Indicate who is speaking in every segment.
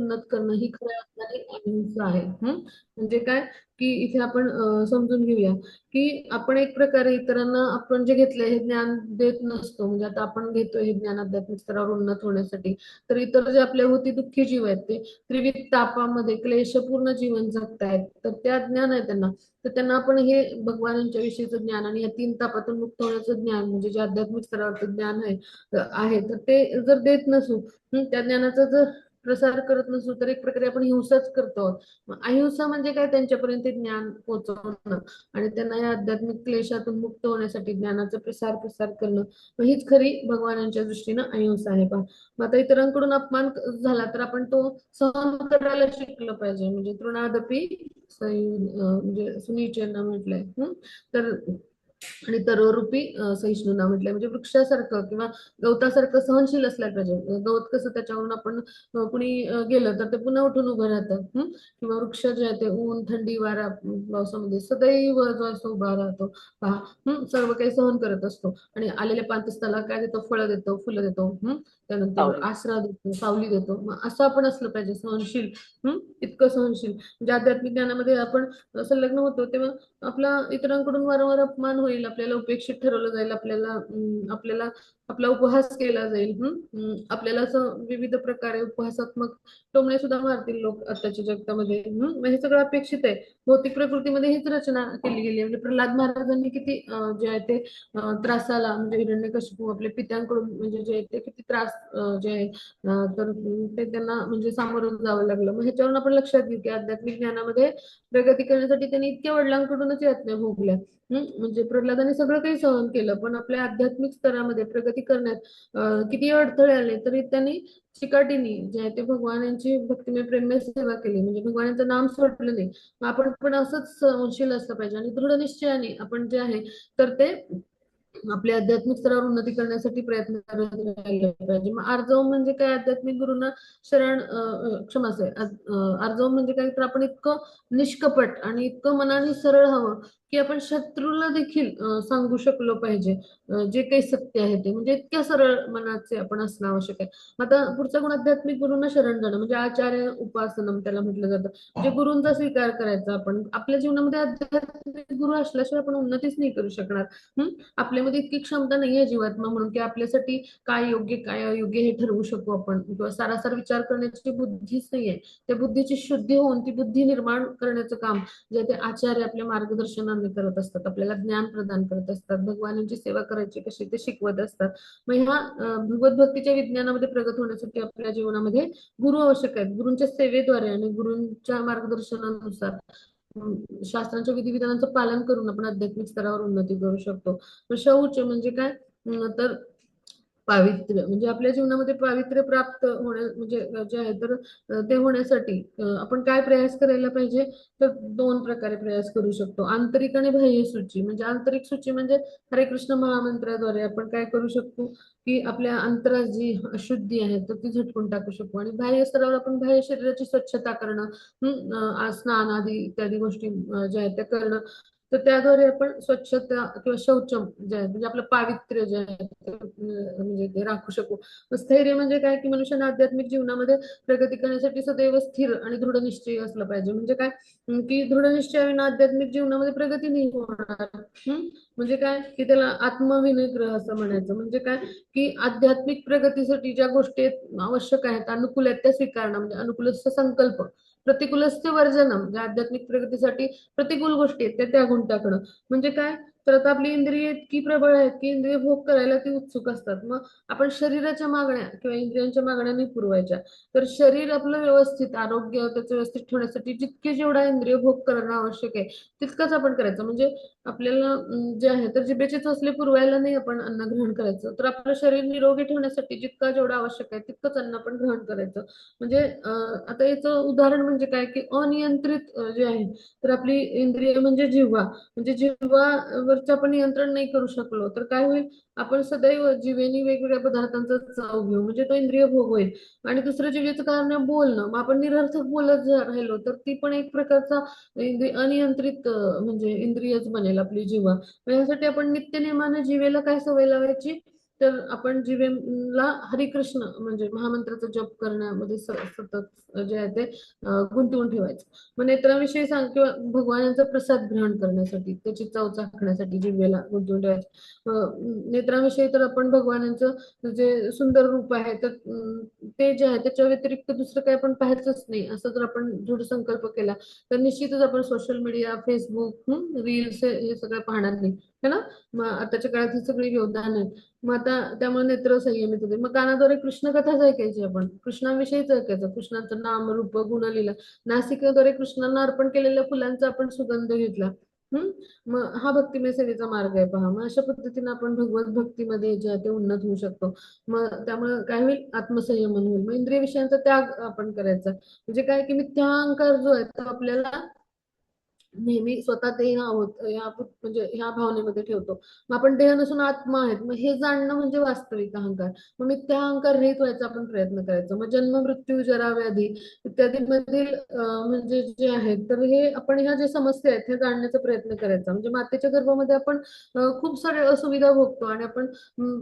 Speaker 1: उन्नत करणं ही खऱ्या अर्थाने अहिंसा आहे. म्हणजे काय की इथे आपण समजून घेऊया की आपण एक प्रकारे इतरांना आपण जे घेतलंय हे ज्ञान देत नसतो. म्हणजे आता आपण घेतोय हे ज्ञान आध्यात्मिक स्तरावर उन्नत होण्यासाठी, तर इतर जे आपल्या होती दुःखी जीव आहेत ते त्रिविध तापामध्ये क्लेशपूर्ण जीवन जगतायत, तर त्या ज्ञान आहे त्यांना. तर त्यांना आपण हे भगवानांच्या विषयीचं ज्ञान आणि या तीन तापातून मुक्त होण्याचं ज्ञान म्हणजे जे आध्यात्मिक स्तरावरचं ज्ञान आहे तर ते जर देत नसू, त्या ज्ञानाचा जर प्रसार करत नसू, तर एक प्रकारे आपण हिंसाच करतो आहोत. मग अहिंसा म्हणजे काय, त्यांच्यापर्यंत ते ज्ञान पोहोचवणं आणि त्यांना या आध्यात्मिक क्लेशातून मुक्त होण्यासाठी ज्ञानाचा प्रसार प्रसार करणं, मग हीच खरी भगवानांच्या दृष्टीनं अहिंसा आहे. पहा, मग आता इतरांकडून अपमान झाला तर आपण तो सहन करायला शिकलं पाहिजे. म्हणजे तृणादपी म्हणजे सुनीचेंना म्हटलंय. तर आणि तरोरूपी सहिष्णुता म्हटलंय, म्हणजे वृक्षासारखं किंवा गवतासारखं सहनशील असलं पाहिजे. गवत कसं त्याच्यावरून आपण कुणी गेलं तर ते पुन्हा उठून उभं राहतं. किंवा वृक्ष जे आहे ते ऊन थंडी वारा पावसामध्ये सदैव जो असतो उभा राहतो. पहा, सर्व काही सहन करत असतो आणि आलेल्या पानपतंगाला काय देतो, फळं देतो, फुलं देतो. त्यानंतर
Speaker 2: सावली.
Speaker 1: आसरा देतो, सावली देतो. मग असं आपण असलं पाहिजे, सहनशील. इतकं सहनशील म्हणजे आध्यात्मिक ज्ञानामध्ये आपण संलग्न होतो तेव्हा आपला इतरांकडून वारंवार अपमान होईल, आपल्याला उपेक्षित ठरवलं जाईल, आपल्याला आपला उपहास केला जाईल. आपल्याला असं विविध प्रकारे उपहासात्मक टोमणे सुद्धा मारतील लोक आताच्या जगतामध्ये. मग हे सगळं अपेक्षित आहे. भौतिक प्रकृतीमध्ये हीच रचना केली गेली आहे. म्हणजे प्रल्हाद महाराजांनी किती जे आहे ते त्रासाला, म्हणजे हिरण्यकशिपू आपल्या पित्यांकडून म्हणजे जे आहे ते किती त्रास जे आहे तर ते त्यांना म्हणजे सामोरं जावं लागलं. मग ह्याच्यावरून आपण लक्षात घेऊ की आध्यात्मिक ज्ञानामध्ये प्रगती करण्यासाठी त्यांनी इतक्या वडिलांकडूनच यातना भोगल्या. म्हणजे प्रल्हादाने सगळं काही सहन केलं, पण आपल्या आध्यात्मिक स्तरामध्ये प्रगती करण्यात किती अडथळे आले तरी त्यांनी चिकाटीने जे आहे ते भगवानांची भक्तिमय प्रेममय सेवा केली. म्हणजे भगवानांचं नाम सोडलं नाही. मग आपण पण असंच सहनशील असलं पाहिजे आणि दृढ निश्चयाने आपण जे आहे तर ते आपल्या आध्यात्मिक स्तरावर उन्नती करण्यासाठी प्रयत्न करत राहिले पाहिजे. मग आर्जव म्हणजे काय, आध्यात्मिक गुरुंना शरण क्षमा आहे आर्जव म्हणजे काय, तर आपण इतकं निष्कपट आणि इतकं मनाने सरळ हवं की आपण शत्रूला देखील सांगू शकलो पाहिजे जे काही सत्य आहे ते. म्हणजे इतक्या सरळ मनाचे आपण असणं आवश्यक आहे. आता पुढचा गुण आध्यात्मिक गुरुंना शरण जाणं, म्हणजे आचार्य उपासनम त्याला म्हटलं जातं. म्हणजे गुरूंचा स्वीकार करायचा. आपण आपल्या जीवनामध्ये आध्यात्मिक गुरु असल्याशिवाय आपण उन्नतीच नाही करू शकणार. आपल्यामध्ये इतकी क्षमता नाहीये जीवात्मा म्हणून की आपल्यासाठी काय योग्य काय अयोग्य हे ठरवू शकू आपण, किंवा सारासार विचार करण्याची बुद्धीच नाहीये. त्या बुद्धीची शुद्धी होऊन ती बुद्धी निर्माण करण्याचं काम जे ते आचार्य आपल्या मार्गदर्शनाने करत असतात, आपल्याला ज्ञान प्रदान करत असतात, भगवानांची सेवा करायची कशी ते शिकवत असतात. मग ह्या भगवत भक्तीच्या विज्ञानामध्ये प्रगत होण्यासाठी आपल्या जीवनामध्ये गुरु आवश्यक आहेत. गुरूंच्या सेवेद्वारे आणि गुरूंच्या मार्गदर्शनानुसार शास्त्रांच्या विधिविधानांचं पालन करून आपण आध्यात्मिक स्तरावर उन्नती करू शकतो. मग शौच म्हणजे काय, तर पावित्र्य. म्हणजे आपल्या जीवनामध्ये पावित्र्य प्राप्त होण्या म्हणजे जे आहे तर ते होण्यासाठी आपण काय प्रयास करायला पाहिजे, तर दोन प्रकारे प्रयास करू शकतो, आंतरिक आणि बाह्य सूची. म्हणजे आंतरिक सूची म्हणजे हरे कृष्ण महामंत्राद्वारे आपण काय करू शकतो की आपल्या अंतरात जी अशुद्धी आहे तर ती झटकून टाकू शकतो. आणि बाह्य स्तरावर आपण बाह्य शरीराची स्वच्छता करणं, स्नान आदी इत्यादी गोष्टी ज्या आहेत त्या करणं. तर त्याद्वारे आपण स्वच्छता किंवा शौचम जे आहे म्हणजे आपलं पावित्र्य जे आहे म्हणजे ते राखू शकू. स्थैर्य म्हणजे काय की मनुष्याने आध्यात्मिक जीवनामध्ये प्रगती करण्यासाठी सदैव स्थिर आणि दृढ निश्चय असलं पाहिजे. म्हणजे काय की दृढ निश्चयाविना आध्यात्मिक जीवनामध्ये प्रगती नाही होणार. म्हणजे काय की त्याला आत्मविनिग्रह असं म्हणायचं. म्हणजे काय की आध्यात्मिक प्रगतीसाठी ज्या गोष्टी आवश्यक आहेत, अनुकूल आहेत त्या स्वीकारणं, म्हणजे अनुकूलस्य संकल्प, प्रतिकूलस्य वर्जनम. म्हणजे आध्यात्मिक प्रगतीसाठी प्रतिकूल गोष्टी आहेत त्या त्यागून टाकणं. म्हणजे काय, तर आता आपली इंद्रिय इतकी प्रबळ आहेत की इंद्रिय भोग करायला ती उत्सुक असतात. मग आपण शरीराच्या मागण्या किंवा इंद्रियांच्या मागण्या नाही पुरवायच्या. तर शरीर आपलं व्यवस्थित आरोग्य त्याचं व्यवस्थित ठेवण्यासाठी जितके जेवढा इंद्रिय भोग करणं आवश्यक आहे तितकंच आपण करायचं. म्हणजे आपल्याला जे आहे तर जिभेचे चोचले पुरवायला नाही आपण अन्न ग्रहण करायचं, तर आपलं शरीर निरोगी ठेवण्यासाठी जितका जेवढा आवश्यक आहे तितकंच अन्न आपण ग्रहण करायचं. म्हणजे आता याचं उदाहरण म्हणजे काय की अनियंत्रित जे आहे तर आपली इंद्रिय म्हणजे जिव्हा, म्हणजे जिव्हावरचं आपण नियंत्रण नाही करू शकलो तर काय होईल, आपण सदैव जिभेने वेगवेगळ्या पदार्थांचा चव घेऊ, म्हणजे तो इंद्रिय भोग होईल. आणि दुसरं जिभेचं कारण आहे बोलणं. मग आपण निरर्थक बोलत राहिलो तर ती पण एक प्रकारचा अनियंत्रित म्हणजे इंद्रियच बनेल आपली जिव्हा. मग यासाठी आपण नित्यनेमाने जिभेला काय सवय लावायची, तर आपण जीवेला हरिकृष्ण म्हणजे महामंत्राचा जप करण्यामध्ये सतत जे आहे ते गुंतवून ठेवायचं. मग नेत्राविषयी सांग किंवा भगवानाचा प्रसाद ग्रहण करण्यासाठी त्याची चव चाखण्यासाठी जिभेला गुंतवून ठेवायचं. नेत्राविषयी तर आपण भगवानाचं जे सुंदर रूप आहे तर ते जे आहे त्याच्या व्यतिरिक्त दुसरं काही आपण पाहायचंच नाही असं जर आपण दृढ संकल्प केला तर निश्चितच आपण सोशल मीडिया, फेसबुक, रील्स हे सगळं पाहणार नाही, है ना. मग आताच्या काळात ही सगळी योगदान आहे. मग आता त्यामुळे नेत्र संयमित होते. मग कानाद्वारे कृष्ण कथाच ऐकायची, आपण कृष्णाविषयीच ऐकायचं, कृष्णाचं नाम, रूप, गुणलीला. नासिकेद्वारे कृष्णांना अर्पण केलेल्या फुलांचा आपण सुगंध घेतला. मग हा भक्तिमय सेवेचा मार्ग आहे पहा. मग अशा पद्धतीने आपण भगवत भक्तीमध्ये जे आहे ते उन्नत होऊ शकतो. मग त्यामुळे काय होईल, आत्मसंयमन होईल. मग इंद्रिय विषयांचा त्याग आपण करायचा. म्हणजे काय की मिथ्या अहंकार जो आहे तो आपल्याला नेहमी स्वतः देह आहोत म्हणजे ह्या भावनेमध्ये ठेवतो. मग आपण देह नसून आत्मा आहेत, मग हे जाणणं म्हणजे वास्तविक अहंकार. मग मी त्या अहंकार रहित व्हायचा आपण प्रयत्न करायचा. मग जन्म, मृत्यू, जरा, व्याधी इत्यादी मधील म्हणजे जे आहेत तर हे आपण ह्या ज्या समस्या आहेत हे जाणण्याचा प्रयत्न करायचा. म्हणजे मातेच्या गर्भामध्ये आपण खूप सारे असुविधा भोगतो आणि आपण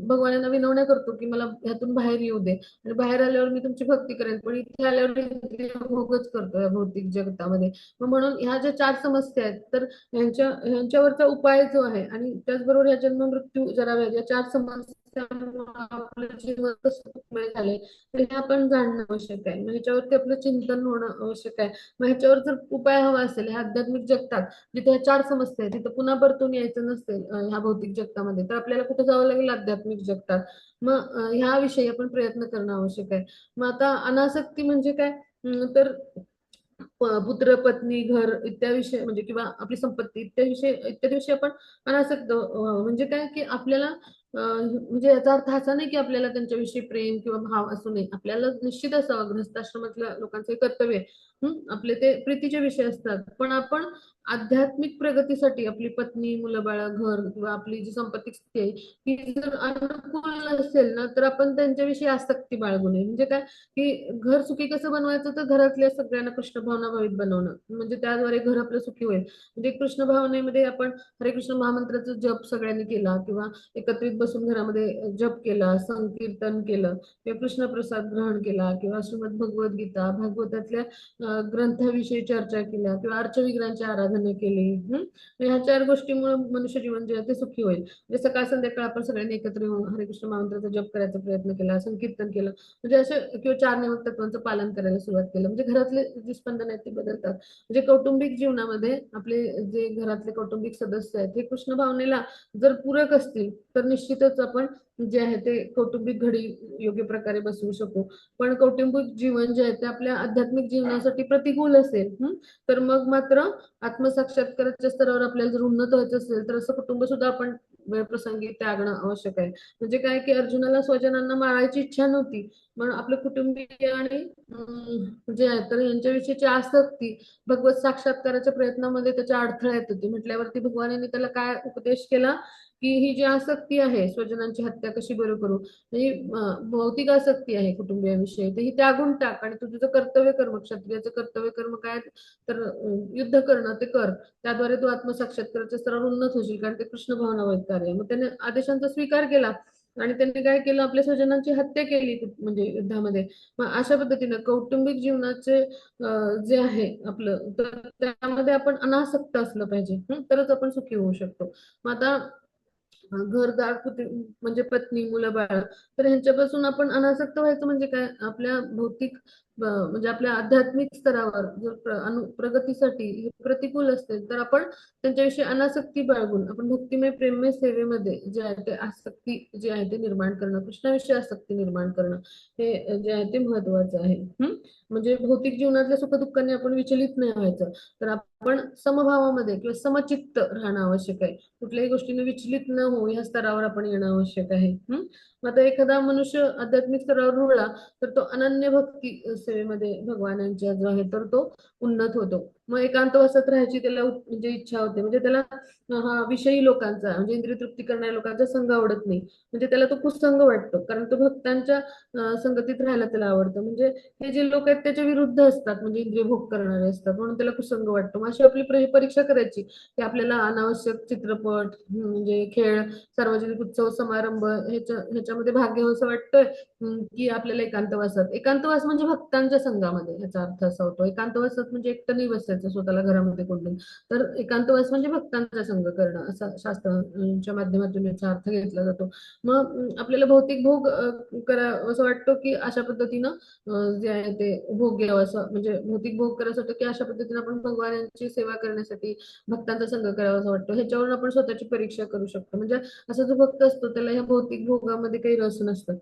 Speaker 1: भगवानांना विनवण्या करतो की मला ह्यातून बाहेर येऊ दे आणि बाहेर आल्यावर मी तुमची भक्ती करेन, पण इथे आल्यावर मी भोगच करतो या भौतिक जगतामध्ये. मग म्हणून ह्या ज्या चार समस्या आहेत तर ह्यांच्यावरचा उपाय जो आहे आणि त्याचबरोबर ह्या जन्म, मृत्यू, जरा, व्याधी या चार समस्यांमुळे आपलं जीवन कसं सुखमय झालंय तर हे आपण जाणणं आवश्यक आहे. मग ह्याच्यावरती आपलं चिंतन होणं आवश्यक आहे. मग ह्याच्यावर जर उपाय हवा असेल ह्या आध्यात्मिक जगतात जिथे ह्या चार समस्या आहेत तिथं पुन्हा परतून यायचं नसेल ह्या भौतिक जगतामध्ये तर आपल्याला कुठे जावं लागेल, आध्यात्मिक जगतात. मग ह्या विषयी आपण प्रयत्न करणं आवश्यक आहे. मग आता अनासक्ती म्हणजे काय, तर पुत्र, पत्नी, घर इत्याविषयी म्हणजे किंवा आपली संपत्ती इत्यादी विषयी आपण अनासक्त म्हणजे काय की आपल्याला म्हणजे याचा अर्थ असा नाही की आपल्याला त्यांच्याविषयी प्रेम किंवा भाव असू नये. आपल्याला निश्चित असावं, गृहस्थाश्रमातल्या लोकांचं हे कर्तव्य आहे. आपले ते प्रीतीचे विषय असतात, पण आपण आध्यात्मिक प्रगतीसाठी आपली पत्नी, मुलं, बाळ, घर किंवा आपली जी संपत्ती स्थिती आहे ती जर अनुकूल नसेल ना तर आपण त्यांच्याविषयी आसक्ती बाळगू नये. म्हणजे काय की घर सुखी कसं बनवायचं, तर घरातल्या सगळ्यांना कृष्ण भावना भावित बनवणं म्हणजे त्याद्वारे घर आपलं सुखी होईल. म्हणजे कृष्ण भावनेमध्ये आपण हरे कृष्ण महामंत्राचा जप सगळ्यांनी केला किंवा एकत्रित बसून घरामध्ये जप केला, संकीर्तन केलं किंवा कृष्ण प्रसाद ग्रहण केला किंवा श्रीमद भगवद्गीता, भागवतातल्या ग्रंथाविषयी चर्चा केल्या किंवा अर्चविग्रहांची आराधना केली. ह्या चार गोष्टीमुळे मनुष्य जीवन जे आहे ते सुखी होईल. म्हणजे सकाळ संध्याकाळ आपण सगळ्यांनी एकत्र येऊन हरे कृष्ण महामंत्राचा जप करायचा प्रयत्न केला, संकीर्तन केलं म्हणजे असं किंवा चार नियमक तत्वांचं पालन करायला सुरुवात केलं म्हणजे घरातले जे स्पंदन आहेत ते बदलतात. म्हणजे कौटुंबिक जीवनामध्ये आपले जे घरातले कौटुंबिक सदस्य आहेत हे कृष्ण भावनेला जर पूरक असतील तर निश्चितच आपण जे आहे ते कौटुंबिक घडी योग्य प्रकारे बसवू शकू. पण कौटुंबिक जीवन जे आहे ते आपल्या आध्यात्मिक जीवनासाठी प्रतिकूल असेल तर मग मात्र आत्मसाक्षात्काराच्या स्तरावर आपल्याला जर उन्नत व्हायचं असेल तर असं कुटुंब सुद्धा आपण वेळप्रसंगी त्यागणं आवश्यक आहे. म्हणजे काय की अर्जुनाला स्वजनांना मारायची इच्छा नव्हती, म्हणून आपले कुटुंबीय आणि जे आहे तर यांच्याविषयीची आसक्ती भगवत साक्षात्काराच्या प्रयत्नामध्ये त्याच्या अडथळा येत होती. म्हटल्यावरती भगवानांनी त्याला काय उपदेश केला की ही जी आसक्ती आहे स्वजनांची हत्या कशी बरं करू, ही भौतिक आसक्ती आहे कुटुंबियाविषयी तर ही त्यागून टाक आणि तू तुझं कर्तव्य कर्म, क्षत्रियाचं कर्तव्य कर्म काय तर युद्ध करणं ते कर. त्याद्वारे तू आत्मसाक्षात्काराच्या स्तरावर उन्नत होशील कारण ते कृष्ण भावना वैत कार्य आहे. मग त्याने आदेशांचा स्वीकार केला आणि त्यांनी काय केलं, आपल्या स्वजनांची हत्या केली म्हणजे युद्धामध्ये. मग अशा पद्धतीनं कौटुंबिक जीवनाचे जे आहे आपलं तर त्यामध्ये आपण अनासक्त असलं पाहिजे. तरच आपण सुखी होऊ शकतो. मग आता घरदार म्हणजे पत्नी, मुलं, बाळ तर ह्यांच्यापासून आपण अनासक्त व्हायचं म्हणजे काय, आपल्या भौतिक म्हणजे आपल्या आध्यात्मिक स्तरावर जर प्रगतीसाठी हे प्रतिकूल असतील तर आपण त्यांच्याविषयी अनासक्ती बाळगून आपण भक्तिमय प्रेममय सेवेमध्ये जे आहे ते आसक्ती जे आहे ते निर्माण करणं, कृष्णाविषयी आसक्ती निर्माण करणं हे जे आहे ते महत्वाचं आहे. म्हणजे भौतिक जीवनातल्या सुखदुःखांनी आपण विचलित नाही व्हायचं, तर आपण समभावामध्ये किंवा समचित्त राहणं आवश्यक आहे. कुठल्याही गोष्टीने विचलित न होऊ या स्तरावर आपण येणं आवश्यक आहे. मग आता एखादा मनुष्य आध्यात्मिक स्तरावर रुळला तर तो अनन्य भक्ती सेवेमध्ये भगवानांच्या जो आहे तर तो उन्नत होतो. मग एकांतवासात राहायची त्याला म्हणजे इच्छा होते, म्हणजे त्याला हा विषयी लोकांचा म्हणजे इंद्रिय तृप्ती करणाऱ्या लोकांचा संघ आवडत नाही, म्हणजे त्याला तो कुसंग वाटतो, कारण तो भक्तांच्या संगतीत राहायला त्याला आवडतं. म्हणजे हे जे लोक आहेत त्याच्या विरुद्ध असतात, म्हणजे इंद्रिय भोग करणारे असतात, म्हणून त्याला कुसंग वाटतो. मग अशी आपली परीक्षा करायची की आपल्याला अनावश्यक चित्रपट म्हणजे खेळ, सार्वजनिक उत्सव समारंभ ह्याच्यामध्ये भाग घ्यावंसं वाटतंय, की आपल्याला एकांतवासात. एकांतवास म्हणजे भक्तांच्या संघामध्ये, याचा अर्थ असा होतो. एकांतवासात म्हणजे एकटं नाही बसायचं स्वतःला घरामध्ये कोंडून, तर एकांतवास म्हणजे भक्तांचा संघ करणं, असा शास्त्रांच्या माध्यमातून याचा अर्थ घेतला जातो. मग आपल्याला भौतिक भोग करा असं वाटतं की अशा पद्धतीनं जे आहे ते भोग घ्यावं, असं म्हणजे भौतिक भोग करायसाठी की अशा पद्धतीने आपण भगवानांची सेवा करण्यासाठी भक्तांचा संघ करावा असं वाटतो. ह्याच्यावरून आपण स्वतःची परीक्षा करू शकतो. म्हणजे असा जो भक्त असतो त्याला ह्या भौतिक भोगामध्ये काही रस नसतं.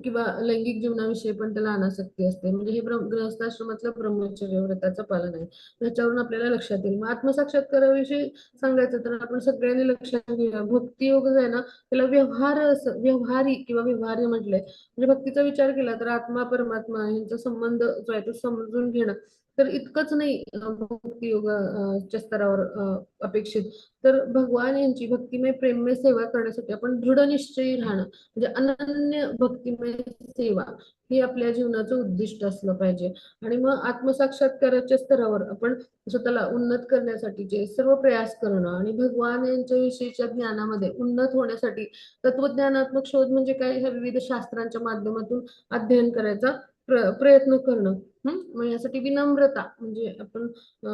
Speaker 1: किंवा लैंगिक जीवनाविषयी पण त्याला अनासक्ती असते. म्हणजे हे गृहस्थाश्रमातलं ब्रह्मचर्य व्रताचं पालन आहे. त्याच्यावरून आपल्याला लक्षात येईल. मग आत्मसाक्षात्काराविषयी सांगायचं तर आपण सगळ्यांनी लक्षात घेऊया, भक्ती योग जो आहे ना त्याला व्यवहारी किंवा व्यवहार्य म्हटलंय. म्हणजे भक्तीचा विचार केला तर आत्मा परमात्मा यांचा संबंध जो आहे तो समजून घेणं, तर इतकंच नाही भक्ती योगाच्या स्तरावर अपेक्षित, तर भगवान यांची भक्तिमय प्रेममय सेवा करण्यासाठी आपण दृढ निश्चयी राहणं, म्हणजे अनन्य भक्तिमय सेवा ही आपल्या जीवनाचं उद्दिष्ट असलं पाहिजे. आणि मग आत्मसाक्षात्काराच्या स्तरावर आपण स्वतःला उन्नत करण्यासाठीचे सर्व प्रयास करणं आणि भगवान यांच्या विषयीच्या ज्ञानामध्ये उन्नत होण्यासाठी तत्वज्ञानात्मक शोध म्हणजे काय, ह्या विविध शास्त्रांच्या माध्यमातून अध्ययन करायचा प्रयत्न करणं. मग यासाठी विनम्रता, म्हणजे आपण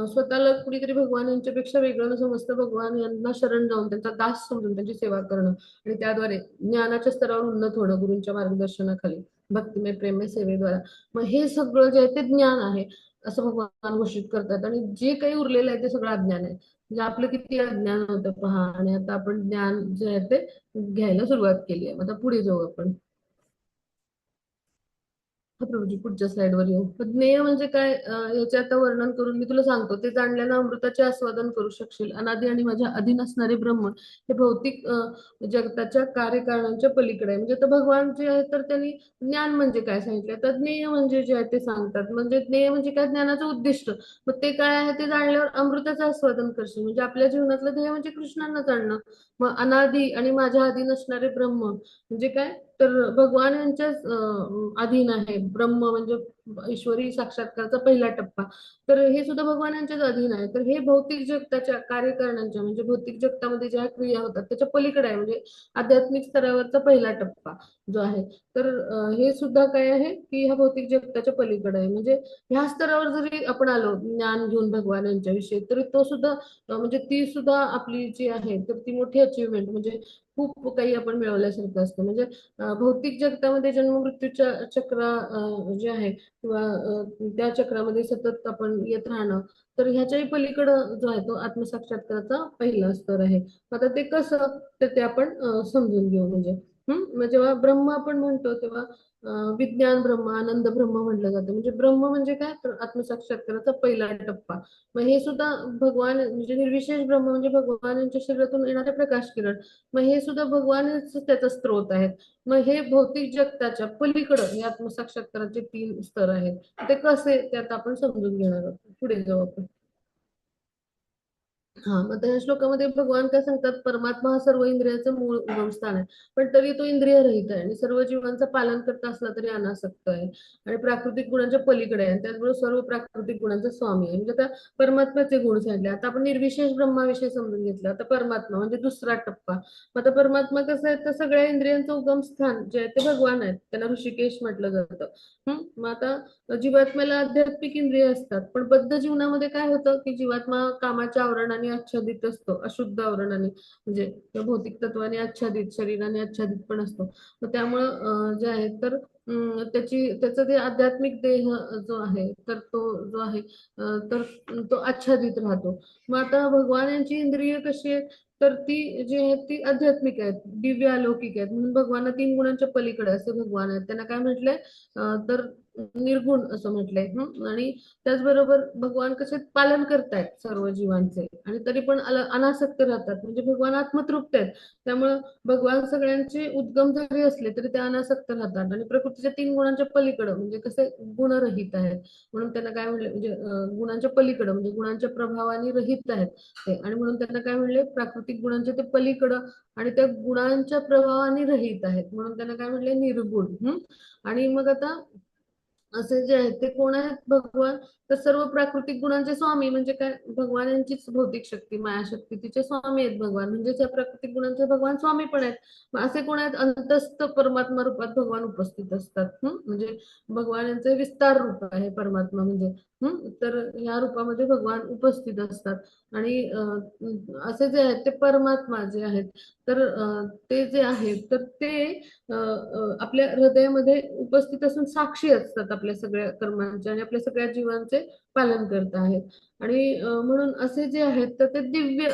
Speaker 1: स्वतःला कुणीतरी भगवान यांच्यापेक्षा वेगळं न समजता भगवान यांना शरण जाऊन त्यांचा दास समजून त्यांची सेवा करणं आणि त्याद्वारे ज्ञानाच्या स्तरावर उन्नत होणं गुरूंच्या मार्गदर्शनाखाली भक्तिमय प्रेममय सेवेद्वारा. मग हे सगळं जे आहे ते ज्ञान आहे असं भगवान घोषित करतात, आणि जे काही उरलेलं आहे ते सगळं अज्ञान आहे. म्हणजे आपलं किती अज्ञान होतं पहा, आणि आता आपण ज्ञान जे आहे ते घ्यायला सुरुवात केली आहे. आता पुढे जाऊ आपण. हा प्रभूजी, पुढच्या स्लाइडवर येऊ. तर ज्ञेय म्हणजे काय, याचे आता वर्णन करून मी तुला सांगतो. ते जाणल्यानं अमृताचे आस्वादन करू शकशील. अनादि आणि माझ्या अधीन असणारे ब्रह्म हे भौतिक जगताच्या कार्यकारणांच्या पलीकडे आहे. म्हणजे तर भगवान जे आहे तर त्यांनी ज्ञान म्हणजे काय सांगितलं, तर ज्ञेय म्हणजे जे आहे ते सांगतात. म्हणजे ज्ञेय म्हणजे काय, ज्ञानाचं उद्दिष्ट. मग ते काय आहे ते जाणल्यावर अमृताचं आस्वादन करशील. म्हणजे आपल्या जीवनातलं ध्येय म्हणजे कृष्णांना जाणणं. मग अनादि आणि माझ्या अधीन असणारे ब्रह्म म्हणजे काय, तर भगवान यांच्याच अधीन आहे. ब्रह्म म्हणजे ईश्वरी साक्षात्कारचा पहिला टप्पा, तर हे सुद्धा भगवानांच्याच अधीन आहे. तर हे भौतिक जगताच्या कार्यकारणांच्या म्हणजे भौतिक जगतामध्ये ज्या क्रिया होतात त्याच्या पलीकडे आहे, म्हणजे आध्यात्मिक स्तरावरचा पहिला टप्पा जो आहे. तर हे सुद्धा काय आहे की ह्या भौतिक जगताच्या पलीकडे आहे. म्हणजे ह्या स्तरावर जरी आपण आलो ज्ञान घेऊन भगवान यांच्याविषयी, तरी तो सुद्धा म्हणजे ती सुद्धा आपली जी आहे तर ती मोठी अचिव्हमेंट, म्हणजे खूप काही आपण मिळवल्यासारखं असतं. म्हणजे भौतिक जगतामध्ये जन्म मृत्यूच्या चक्र जे आहे किंवा त्या चक्रामध्ये सतत आपण येत राहणं, तर ह्याच्याही पलीकडं जो आहे तो आत्मसाक्षात्काराचा पहिला स्तर आहे. आता ते कसं, तर ते आपण समजून घेऊ. म्हणजे मग जेव्हा ब्रह्म आपण म्हणतो तेव्हा विज्ञान ब्रह्म, आनंद ब्रह्म म्हटलं जातं. म्हणजे ब्रह्म म्हणजे काय, तर आत्मसाक्षात्काराचा पहिला टप्पा. मग हे सुद्धा भगवान म्हणजे निर्विशेष ब्रह्म म्हणजे भगवानांच्या शरीरातून येणारे प्रकाश किरण, मग हे सुद्धा भगवानच त्याचा स्रोत आहेत. मग हे भौतिक जगताच्या पलीकडं हे आत्मसाक्षात्काराचे 3 स्तर आहेत. ते कसे ते आता आपण समजून घेणार आहोत. पुढे जाऊ आपण. हा, मग त्या श्लोकामध्ये भगवान काय सांगतात, परमात्मा हा सर्व इंद्रियाचं मूळ उगमस्थान आहे, पण तरी तो इंद्रिय रहित आहे आणि सर्व जीवांचं पालन करत असला तरी अनासक्त आहे आणि प्राकृतिक गुणांच्या पलीकडे आहे आणि त्याचबरोबर सर्व प्राकृतिक गुणांचा स्वामी आहे. म्हणजे आता परमात्म्याचे गुण सांगितले. आता आपण निर्विशेष ब्रह्माविषयी समजून घेतलं. आता परमात्मा म्हणजे दुसरा टप्पा. मग आता परमात्मा कसं आहे, तर सगळ्या इंद्रियांचं उगमस्थान जे आहे ते भगवान आहेत, त्यांना ऋषिकेश म्हटलं जातं. मग आता जीवात्म्याला आध्यात्मिक इंद्रिय असतात, पण बद्ध जीवनामध्ये काय होतं की जीवात्मा कामाच्या आवरणाने आच्छादित असतो, अशुद्ध आवरणाने, म्हणजे त्या भौतिक तत्वाने आच्छादित, शरीराने आच्छादित पण असतो. मग त्यामुळं जे आहे तर त्याचं ते आध्यात्मिक देह जो आहे तर तो जो आहे तर तो आच्छादित राहतो. मग आता भगवान यांची इंद्रिय कशी आहेत, तर ती जी आहेत ती आध्यात्मिक आहेत, दिव्य अलौकिक आहेत. म्हणून भगवान 3 गुणांच्या पलीकडे असे भगवान आहेत. त्यांना काय म्हटलंय, तर निर्गुण असं म्हटलंय. आणि त्याचबरोबर भगवान कसे पालन करतायत सर्व जीवांचे आणि तरी पण अनासक्त राहतात, म्हणजे भगवान आत्मतृप्त आहेत. त्यामुळं भगवान सगळ्यांचे उद्गम जरी असले तरी ते अनासक्त राहतात आणि प्रकृतीच्या 3 गुणांच्या पलीकडं म्हणजे कसे गुणरहित आहेत. म्हणून त्यांना काय म्हणले, म्हणजे गुणांच्या पलीकडं म्हणजे गुणांच्या प्रभावाने रहित आहेत ते, आणि म्हणून त्यांना काय म्हणले, प्राकृतिक गुणांच्या ते पलीकडं आणि त्या गुणांच्या प्रभावाने रहित आहेत, म्हणून त्यांना काय म्हणले, निर्गुण. आणि मग आता असे जे आहेत ते कोण आहेत, भगवान. तर सर्व प्राकृतिक गुणांचे स्वामी म्हणजे काय, भगवान यांचीच भौतिक शक्ती मायाशक्ती तिचे स्वामी आहेत भगवान, म्हणजे त्या प्राकृतिक गुणांचे भगवान स्वामी पण आहेत. मग असे कोण आहेत, अंतस्थ परमात्मा रूपात भगवान उपस्थित असतात. म्हणजे भगवान यांचे विस्तार रूप आहे परमात्मा म्हणजे. तर या रूपामध्ये भगवान उपस्थित असतात. आणि असे जे आहेत ते परमात्मा जे आहेत, तर ते जे आहेत तर ते आपल्या हृदयामध्ये उपस्थित असून साक्षी असतात आपल्या सगळ्या कर्मांचे आणि आपल्या सगळ्या जीवांचे पालन करत आहेत. आणि म्हणून असे जे आहेत तर ते दिव्य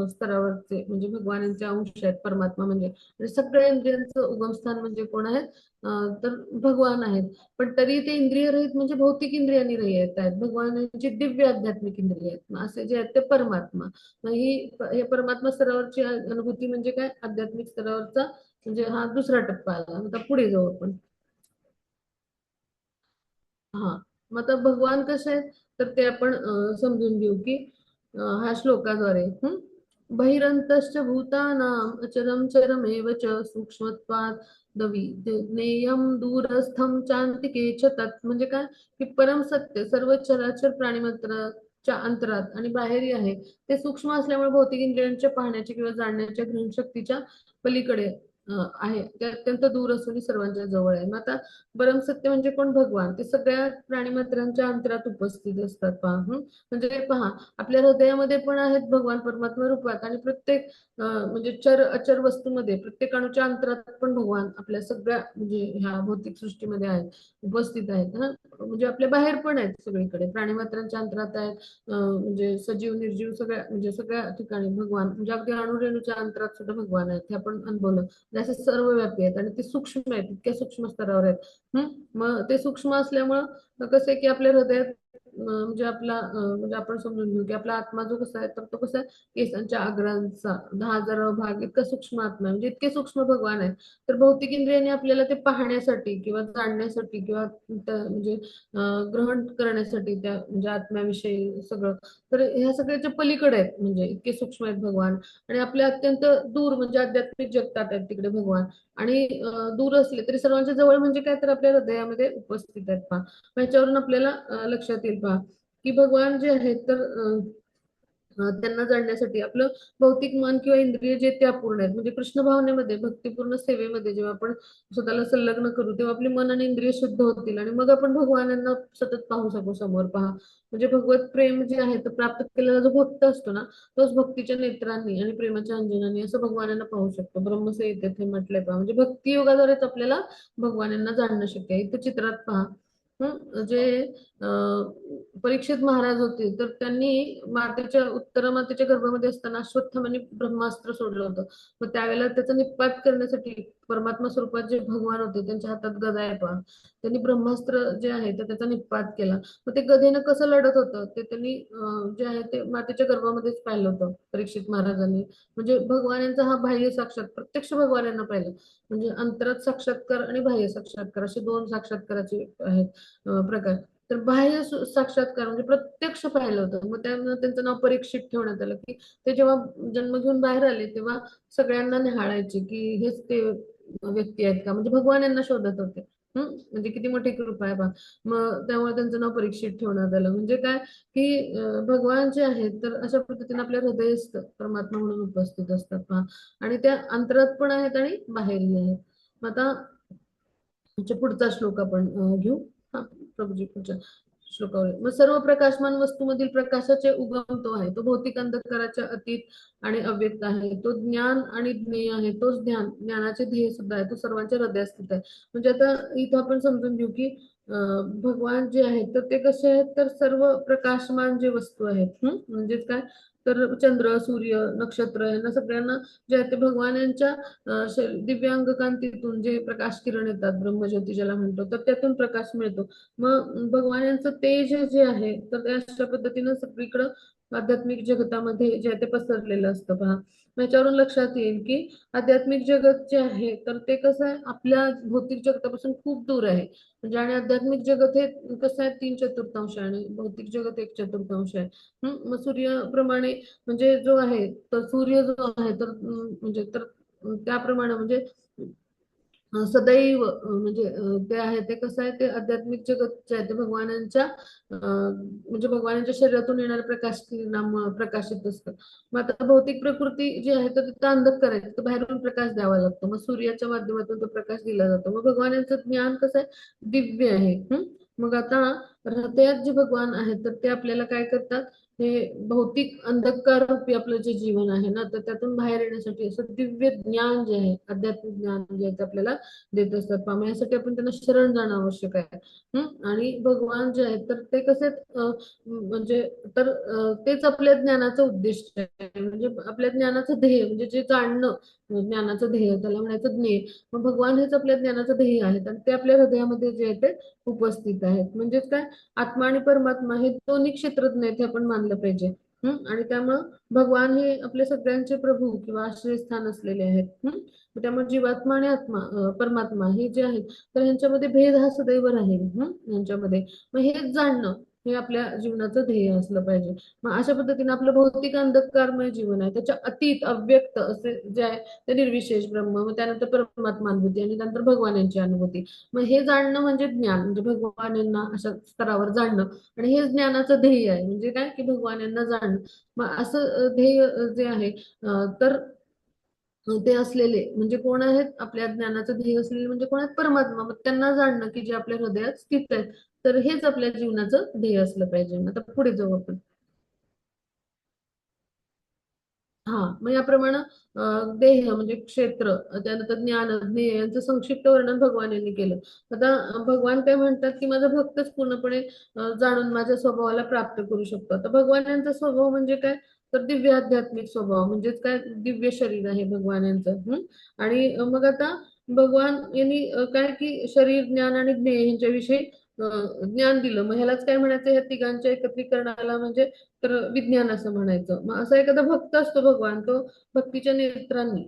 Speaker 1: स्तरावरचे म्हणजे भगवानांचे अंश आहेत परमात्मा म्हणजे. आणि सगळ्या इंद्रियांचं उगमस्थान म्हणजे कोण आहेत, तर भगवान आहेत. पण तरी ते इंद्रिय रहित म्हणजे भौतिक इंद्रियांनी रहित आहेत, भगवानांची दिव्य आध्यात्मिक इंद्रिय आहेत. मग असे जे आहेत ते परमात्मा. मग हे परमात्मा स्तरावरची अनुभूती म्हणजे काय, आध्यात्मिक स्तरावरचा म्हणजे हा दुसरा टप्पा आला. आता पुढे जाऊ आपण. हा, मग आता भगवान कसे आहेत तर ते आपण समजून घेऊ की ह्या श्लोकाद्वारे. बहिरंतश्च भूतानाम अचरम चरमेव च सूक्ष्मत्वात् ज्ञेयम दूरस्थम चान्तिके च तत्. म्हणजे काय, की परम सत्य सर्व चराचर प्राणीमात्राच्या अंतरात आणि बाहेरही आहे. ते सूक्ष्म असल्यामुळे भौतिक इंद्रियांच्या पाहण्याच्या किंवा जाणण्याच्या ग्रहणशक्तीच्या पलीकडे आहे. ते अत्यंत दूर असून सर्वांच्या जवळ आहे. मग आता परमसत्य म्हणजे कोण, भगवान. ते सगळ्या प्राणीमात्रांच्या अंतरात उपस्थित असतात पहा. म्हणजे पहा, आपल्या हृदयामध्ये पण आहेत भगवान परमात्मा रूपात, आणि प्रत्येक म्हणजे चर अचर वस्तूमध्ये प्रत्येक अणुच्या अंतरात पण भगवान आपल्या सगळ्या म्हणजे ह्या भौतिक सृष्टीमध्ये आहेत, उपस्थित आहेत. म्हणजे आपल्या बाहेर पण आहेत, सगळीकडे प्राणीमात्रांच्या अंतरात आहेत. म्हणजे सजीव निर्जीव सगळ्या म्हणजे सगळ्या ठिकाणी भगवान, म्हणजे अगदी अणुरेणूच्या अंतरात सुद्धा भगवान आहेत, हे आपण अनुभवलं. म्हणजे असे सर्व व्यापी आहेत आणि ते सूक्ष्म आहेत, इतक्या सूक्ष्म स्तरावर आहेत. मग ते सूक्ष्म असल्यामुळं कसं आहे की आपल्या हृदयात म्हणजे आपला म्हणजे आपण समजून घेऊ की आपला आत्मा जो कसा आहे तर तो कसा आहे, केसांच्या अग्रांचा 10,000 भाग इतका सूक्ष्म आत्मा आहे, म्हणजे इतके सूक्ष्म भगवान आहे. तर भौतिक इंद्रियाने आपल्याला ते पाहण्यासाठी किंवा जाणण्यासाठी किंवा म्हणजे ग्रहण करण्यासाठी त्या म्हणजे आत्म्याविषयी सगळं, तर ह्या सगळ्याच्या पलीकडे आहेत, म्हणजे इतके सूक्ष्म आहेत भगवान. आणि आपल्या अत्यंत दूर म्हणजे आध्यात्मिक जगतात आहेत तिकडे भगवान. आणि दूर असले तरी सर्वांच्या जवळ म्हणजे काय, तर आपल्या हृदयामध्ये उपस्थित आहेत पहा. ह्याच्यावरून आपल्याला लक्षात येईल पहा की भगवान जे आहेत तर त्यांना जाणण्यासाठी आपलं भौतिक मन किंवा इंद्रिय जे ते अपूर्ण आहेत. म्हणजे कृष्ण भावनेमध्ये भक्तिपूर्ण सेवेमध्ये जेव्हा आपण स्वतःला संलग्न करू तेव्हा आपले मन आणि इंद्रिय शुद्ध होतील आणि मग आपण भगवानांना सतत पाहू शकू समोर पहा. म्हणजे भगवत प्रेम जे आहे तर प्राप्त केलेला जो भक्त असतो ना, तोच भक्तीच्या नेत्रांनी आणि प्रेमाच्या अंजनांनी असं भगवानांना पाहू शकतो. ब्रह्मसंहितेत म्हटलंय पहा. म्हणजे भक्ती योगाद्वारेच आपल्याला भगवानांना जाणणं शक्य आहे. इथं चित्रात पहा. जे परीक्षित महाराज होते तर त्यांनी उत्तर मातेच्या गर्भामध्ये असताना अश्वत्थामाने ब्रह्मास्त्र सोडलं होतं. मग त्यावेळेला त्याचा निपात करण्यासाठी परमात्मा स्वरूपात जे भगवान होते त्यांच्या हातात गदा आहे पहा. त्यांनी ब्रह्मास्त्र जे आहे तर त्याचा निपात केला. मग ते गदेनं कसं लढत होतं ते त्यांनी जे आहे ते मातेच्या गर्भामध्येच पाहिलं होतं परीक्षित महाराजांनी. म्हणजे भगवान यांचा हा बाह्य साक्षात प्रत्यक्ष भगवान यांना पाहिलं. म्हणजे अंतरात साक्षात्कार आणि बाह्य साक्षात्कार असे दोन साक्षात्काराचे आहेत प्रकार. तर बाह्य साक्षात्कार म्हणजे प्रत्यक्ष पाहिलं होतं. मग त्यामुळे त्यांचं नाव परीक्षित ठेवण्यात आलं की ते जेव्हा जन्म घेऊन बाहेर आले तेव्हा सगळ्यांना निहाळायचे की हेच ते व्यक्ती आहेत का, म्हणजे भगवान यांना शोधत होते. म्हणजे किती मोठी कृपा आहे बा. मग त्यामुळे त्यांचं नाव परीक्षित ठेवण्यात आलं. म्हणजे काय की भगवान जे आहेत तर अशा पद्धतीने आपल्या हृदयस्थ परमात्मा म्हणून उपस्थित असतात पहा. आणि त्या अंतरात पण आहेत आणि बाहेरही आहेत. मग आता पुढचा श्लोक आपण घेऊ. हा, प्रभूजी पुढच्या श्लोकावर. मग सर्व प्रकाशमान वस्तूमधील प्रकाशाचे उगम तो आहे, तो भौतिक अंधकाराच्या अतीत आणि अव्यक्त आहे, तो ज्ञान आणि ज्ञेय आहे, तोच ज्ञानाचे ध्येय सुद्धा आहे, तो सर्वांच्या हृदयात स्थित आहे. म्हणजे आता इथं आपण समजून घेऊ की भगवान जे आहेत तर ते कसे आहेत तर सर्व प्रकाशमान जे वस्तू आहेत म्हणजेच काय, तर चंद्र, सूर्य, नक्षत्र यांना सगळ्यांना जे आहे ते भगवान यांच्या दिव्य अंगकांतीतून जे प्रकाश किरण येतात, ब्रह्मज्योती ज्याला म्हणतो, तर त्यातून प्रकाश मिळतो. मग भगवान यांचं तेज जे आहे तर ते अशा पद्धतीनं सगळीकडं आध्यात्मिक जगतामध्ये जे आहे ते पसरलेलं असतं पहा. मग याच्यावरून लक्षात येईल की आध्यात्मिक जगत जे आहे तर ते कसं आहे आपल्या भौतिक जगतापासून खूप दूर आहे. म्हणजे आणि आध्यात्मिक जगत हे कसं आहे 3/4 आणि भौतिक जगत 1/4 आहे. मग सूर्याप्रमाणे म्हणजे जो आहे तर सूर्य जो आहे तर म्हणजे तर त्याप्रमाणे म्हणजे सदैव म्हणजे ते आहे ते कसं आहे ते आध्यात्मिक जगत जे आहे ते भगवानांच्या म्हणजे भगवानांच्या शरीरातून येणाऱ्या प्रकाश किरणामुळे प्रकाशित असतं. मग आता भौतिक प्रकृती जी आहे तर तिथं अंधकार आहे, तर बाहेरून प्रकाश द्यावा लागतो. मग सूर्याच्या माध्यमातून तो प्रकाश दिला जातो. मग भगवान यांचं ज्ञान कसं आहे दिव्य आहे. मग आता हृदयात जे भगवान आहेत तर ते आपल्याला काय करतात, हे भौतिक अंधकार रूपी आपलं जे जीवन आहे ना तर त्यातून बाहेर येण्यासाठी असं दिव्य ज्ञान जे आहे आध्यात्मिक ज्ञान जे आहे ते आपल्याला देत असतात. पाहूया यासाठी आपण त्यांना शरण जाणं आवश्यक आहे. आणि भगवान जे आहेत तर ते कसे म्हणजे तर तेच आपल्या ज्ञानाचं उद्दिष्ट आहे. म्हणजे आपल्या ज्ञानाचं ध्येय म्हणजे जे जाणणं, ज्ञानाचं ध्येय त्याला म्हणायचं ज्ञेय. मग भगवान हेच आपल्या ज्ञानाचं ध्येय आहेत आणि ते आपल्या हृदयामध्ये जे आहे ते उपस्थित आहेत. म्हणजेच काय, आत्मा आणि परमात्मा हे दोन्ही क्षेत्रज्ञ आहेत हे आपण मानलं पाहिजे. आणि त्यामुळं भगवान हे आपल्या सगळ्यांचे प्रभू किंवा आश्रयस्थान असलेले आहेत. त्यामुळे जीवात्मा आणि आत्मा परमात्मा हे जे आहेत तर ह्यांच्यामध्ये भेद हा सदैव राहील. यांच्यामध्ये मग हेच जाणणं हे आपल्या जीवनाचं ध्येय असलं पाहिजे. मग अशा पद्धतीने आपलं भौतिक अंधकारमय जीवन आहे त्याच्या अतीत अव्यक्त असे जे आहे ते निर्विशेष ब्रह्म, मग त्यानंतर परमात्मा अनुभूती आणि त्यानंतर भगवान यांची अनुभूती. मग हे जाणणं म्हणजे ज्ञान, म्हणजे भगवान यांना अशा स्तरावर जाणणं. आणि हे ज्ञानाचं ध्येय आहे. म्हणजे काय की भगवान यांना जाणणं. मग असं ध्येय जे आहे तर ते असलेले म्हणजे कोण आहेत, आपल्या ज्ञानाचं ध्येय असलेले म्हणजे कोण आहेत, परमात्मा. मग त्यांना जाणणं की जे आपल्या हृदयात स्थित आहेत. तर हेच आपल्या जीवनाचं ध्येय असलं पाहिजे. आता पुढे जाऊ आपण. हा मग याप्रमाणे देह म्हणजे क्षेत्र, त्यानंतर ज्ञान ज्ञेय यांचं संक्षिप्त वर्णन भगवान यांनी केलं. आता भगवान काय म्हणतात की माझा भक्तच पूर्णपणे जाणून माझ्या स्वभावाला प्राप्त करू शकतो. आता भगवान यांचा स्वभाव म्हणजे काय, तर दिव्य आध्यात्मिक स्वभाव म्हणजेच काय, दिव्य शरीर आहे भगवान यांचं. आणि मग आता भगवान यांनी काय की शरीर, ज्ञान आणि ज्ञेय यांच्याविषयी ज्ञान दिलं. मग ह्यालाच काय म्हणायचं, या तिघांच्या एकत्रीकरणाला म्हणजे तर विज्ञान असं म्हणायचं. मग असा एखादा भक्त असतो भगवान, तो भक्तीच्या नेत्रांनी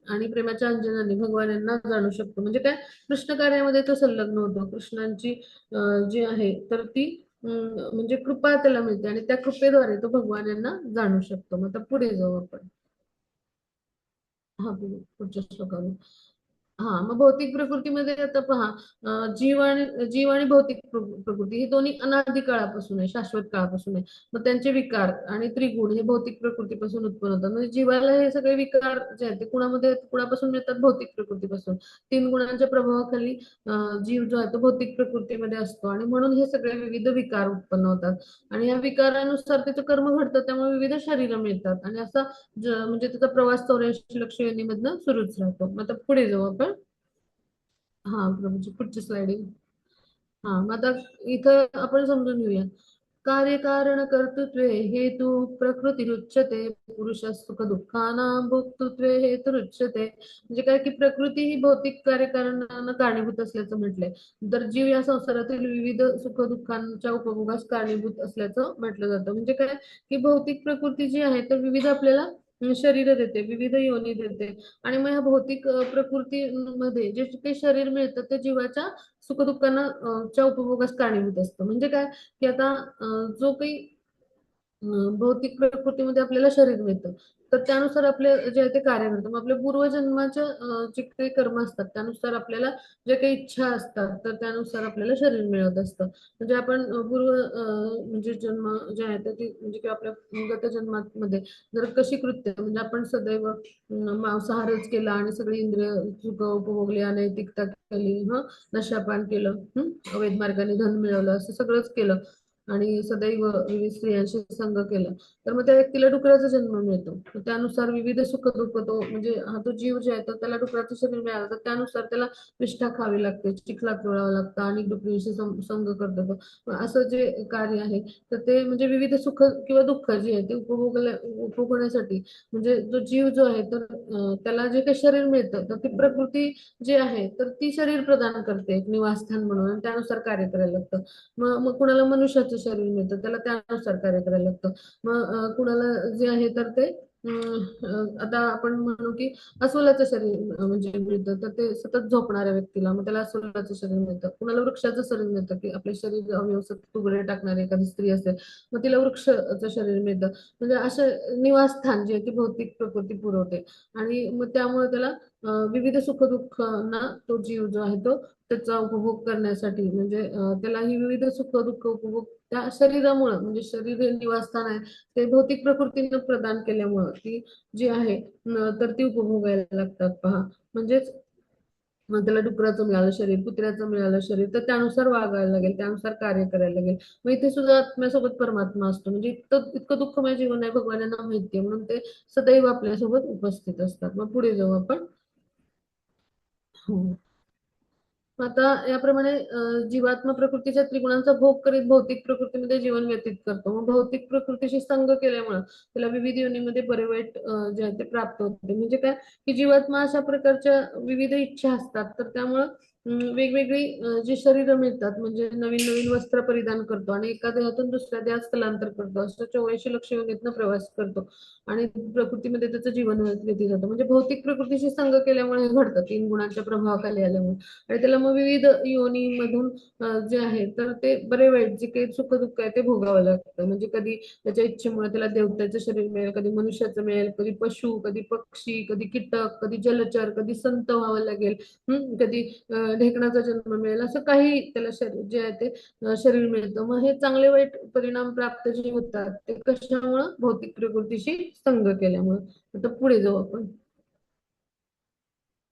Speaker 1: आणि प्रेमाच्या अंजनाने भगवान यांना जाणू शकतो. म्हणजे काय, कृष्ण कार्यामध्ये तो संलग्न होतो. कृष्णांची जी आहे तर ती म्हणजे कृपा त्याला मिळते आणि त्या कृपेद्वारे तो भगवान यांना जाणू शकतो. मग आता पुढे जाऊ आपण. हा पुढच्या श्लोकावर. हा मग भौतिक प्रकृतीमध्ये आता पहा, जीव आणि भौतिक प्रकृती ही दोन्ही अनादी काळापासून आहे, शाश्वत काळापासून आहे. मग त्यांचे विकार आणि त्रिगुण हे भौतिक प्रकृतीपासून उत्पन्न होतात. म्हणजे जीवाला हे सगळे विकार जे आहेत ते कुणामध्ये कुणापासून मिळतात, भौतिक प्रकृतीपासून. 3 गुणांच्या प्रभावाखाली जीव जो आहे तो भौतिक प्रकृतीमध्ये असतो आणि म्हणून हे सगळे विविध विकार उत्पन्न होतात. आणि या विकारानुसार त्याचं कर्म घडतं, त्यामुळे विविध शरीरं मिळतात आणि असा म्हणजे त्याचा प्रवास 84 लक्ष योनीमधनं सुरूच राहतो. मग आता पुढे जाऊ आपण. हा प्रभूजी पुढची स्लाइड. हा मग आता इथं आपण समजून घेऊया. कार्यकारण कर्तृत्वे हेतु प्रकृतीरुच्यते, पुरुष सुख दुःखानां भोक्तृत्वे हेतुरुच्यते. म्हणजे काय की प्रकृती ही भौतिक कार्यकारणांना कारणीभूत असल्याचं म्हटलंय. तर जीव या संसारातील विविध सुख दुःखांच्या उपभोगास कारणीभूत असल्याचं म्हटलं जातं. म्हणजे काय की भौतिक प्रकृती जी आहे तर विविध आपल्याला शरीर देते, विविध योनी देते. आणि मग या भौतिक प्रकृतीमध्ये जे काही शरीर मिळतं ते जीवाच्या सुखदुःखांना च्या उपभोगास कारणीभूत असतं. म्हणजे काय की आता जो काही भौतिक प्रकृतीमध्ये आपल्याला शरीर मिळतं तर त्यानुसार आपले जे आहे ते कार्य करतं. मग आपल्या पूर्वजन्माच्या जे काही कर्म असतात त्यानुसार आपल्याला जे काही इच्छा असतात तर त्यानुसार आपल्याला शरीर मिळत असतं. म्हणजे आपण पूर्व म्हणजे जन्म जे आहे तर ती म्हणजे किंवा आपल्या गत जन्मामध्ये जर कशी कृत्य म्हणजे आपण सदैव मांसाहारच केला आणि सगळी इंद्रिय सुख उपभोगली, अनैतिकता केली, नशापान केलं, अवैध मार्गाने धन मिळवलं, असं सगळंच केलं. आणि सदैव विविध स्त्रियांशी संग केला तर मग त्या व्यक्तीला डुकराचा जन्म मिळतो. मग त्यानुसार विविध सुख दुःख तो म्हणजे हा तो जीव जे आहे तर त्याला डुकराचं शरीर मिळालं तर त्यानुसार त्याला विष्ठा खावी लागते, चिखलात लोळावं लागतं आणि डुकरीशी संग करतो तो. मग असं जे कार्य आहे तर ते म्हणजे विविध सुख किंवा दुःख जे आहे ते उपभोगण्यासाठी म्हणजे जो जीव जो आहे तर त्याला जे काही शरीर मिळतं तर ती प्रकृती जी आहे तर ती शरीर प्रदान करते एक निवासस्थान म्हणून आणि त्यानुसार कार्य करायला लागतं. मग कुणाला मनुष्याचं शरीर मिळतं त्याला त्यानुसार कार्य करायला लागतं. मग कुणाला जे आहे तर ते आता आपण म्हणू की अस्वलाचं शरीर म्हणजे मिळतं तर ते सतत झोपणाऱ्या व्यक्तीला मग त्याला अस्वलाचं शरीर मिळतं. कुणाला वृक्षाचं शरीर मिळतं की आपले शरीर अवयव सतत तुकडे टाकणारी एखादी स्त्री असेल मग तिला वृक्षाचं शरीर मिळतं. म्हणजे असं निवासस्थान जे आहे ती भौतिक प्रकृती पुरवते आणि मग त्यामुळे त्याला विविध सुखदुःखांना तो जीव जो आहे तो त्याचा उपभोग करण्यासाठी म्हणजे त्याला ही विविध सुख दुःख उपभोग त्या शरीरामुळं म्हणजे शरीर हे निवासस्थान आहे ते भौतिक प्रकृतीनं प्रदान केल्यामुळं ती जी आहे तर ती उपभोगायला लागतात पहा. म्हणजेच मग त्याला डुकराचं मिळालं शरीर, कुत्र्याचं मिळालं शरीर तर त्यानुसार वागायला लागेल, त्यानुसार कार्य करायला लागेल. मग इथे सुद्धा आत्म्यासोबत परमात्मा असतो म्हणजे इतकं इतकं दुःखमय जीवन आहे भगवानांना माहितीये म्हणून ते सदैव आपल्यासोबत उपस्थित असतात. मग पुढे जाऊ आपण. हो. आता याप्रमाणे जीवात्मा प्रकृतीच्या त्रिगुणांचा भोग करीत भौतिक प्रकृतीमध्ये जीवन व्यतीत करतो. मग भौतिक प्रकृतीशी संग केल्यामुळं त्याला विविध योनीमध्ये बरे वाईट जे आहे ते प्राप्त होते. म्हणजे काय की जीवात्मा अशा प्रकारच्या विविध इच्छा असतात तर त्यामुळं वेगवेगळी जी शरीरं मिळतात म्हणजे नवीन नवीन वस्त्र परिधान करतो आणि एका देहातून दुसऱ्या देहात स्थलांतर करतो. असं 84 लक्ष योनीतनं प्रवास करतो आणि प्रकृतीमध्ये त्याचं जीवन व्यतीत होतं. म्हणजे भौतिक प्रकृतीशी संग केल्यामुळे हे घडतं 3 गुणांच्या प्रभावाखाली आल्यामुळे. आणि त्याला मग विविध योनीमधून जे आहे तर ते बरे वाईट जे काही सुख दुःख आहे ते भोगावं लागतं. म्हणजे कधी त्याच्या इच्छेमुळे त्याला देवताचं शरीर मिळेल, कधी मनुष्याचं मिळेल, कधी पशु, कधी पक्षी, कधी कीटक, कधी जलचर, कधी संत व्हावं लागेल. कधी ढेकणाचा जन्म मिळेल असं काही त्याला शरीर जे आहे ते शरीर मिळतं. मग हे चांगले वाईट परिणाम प्राप्त जे होतात ते कशामुळं भौतिक प्रकृतीशी संग केल्यामुळे. आता पुढे जाऊ आपण.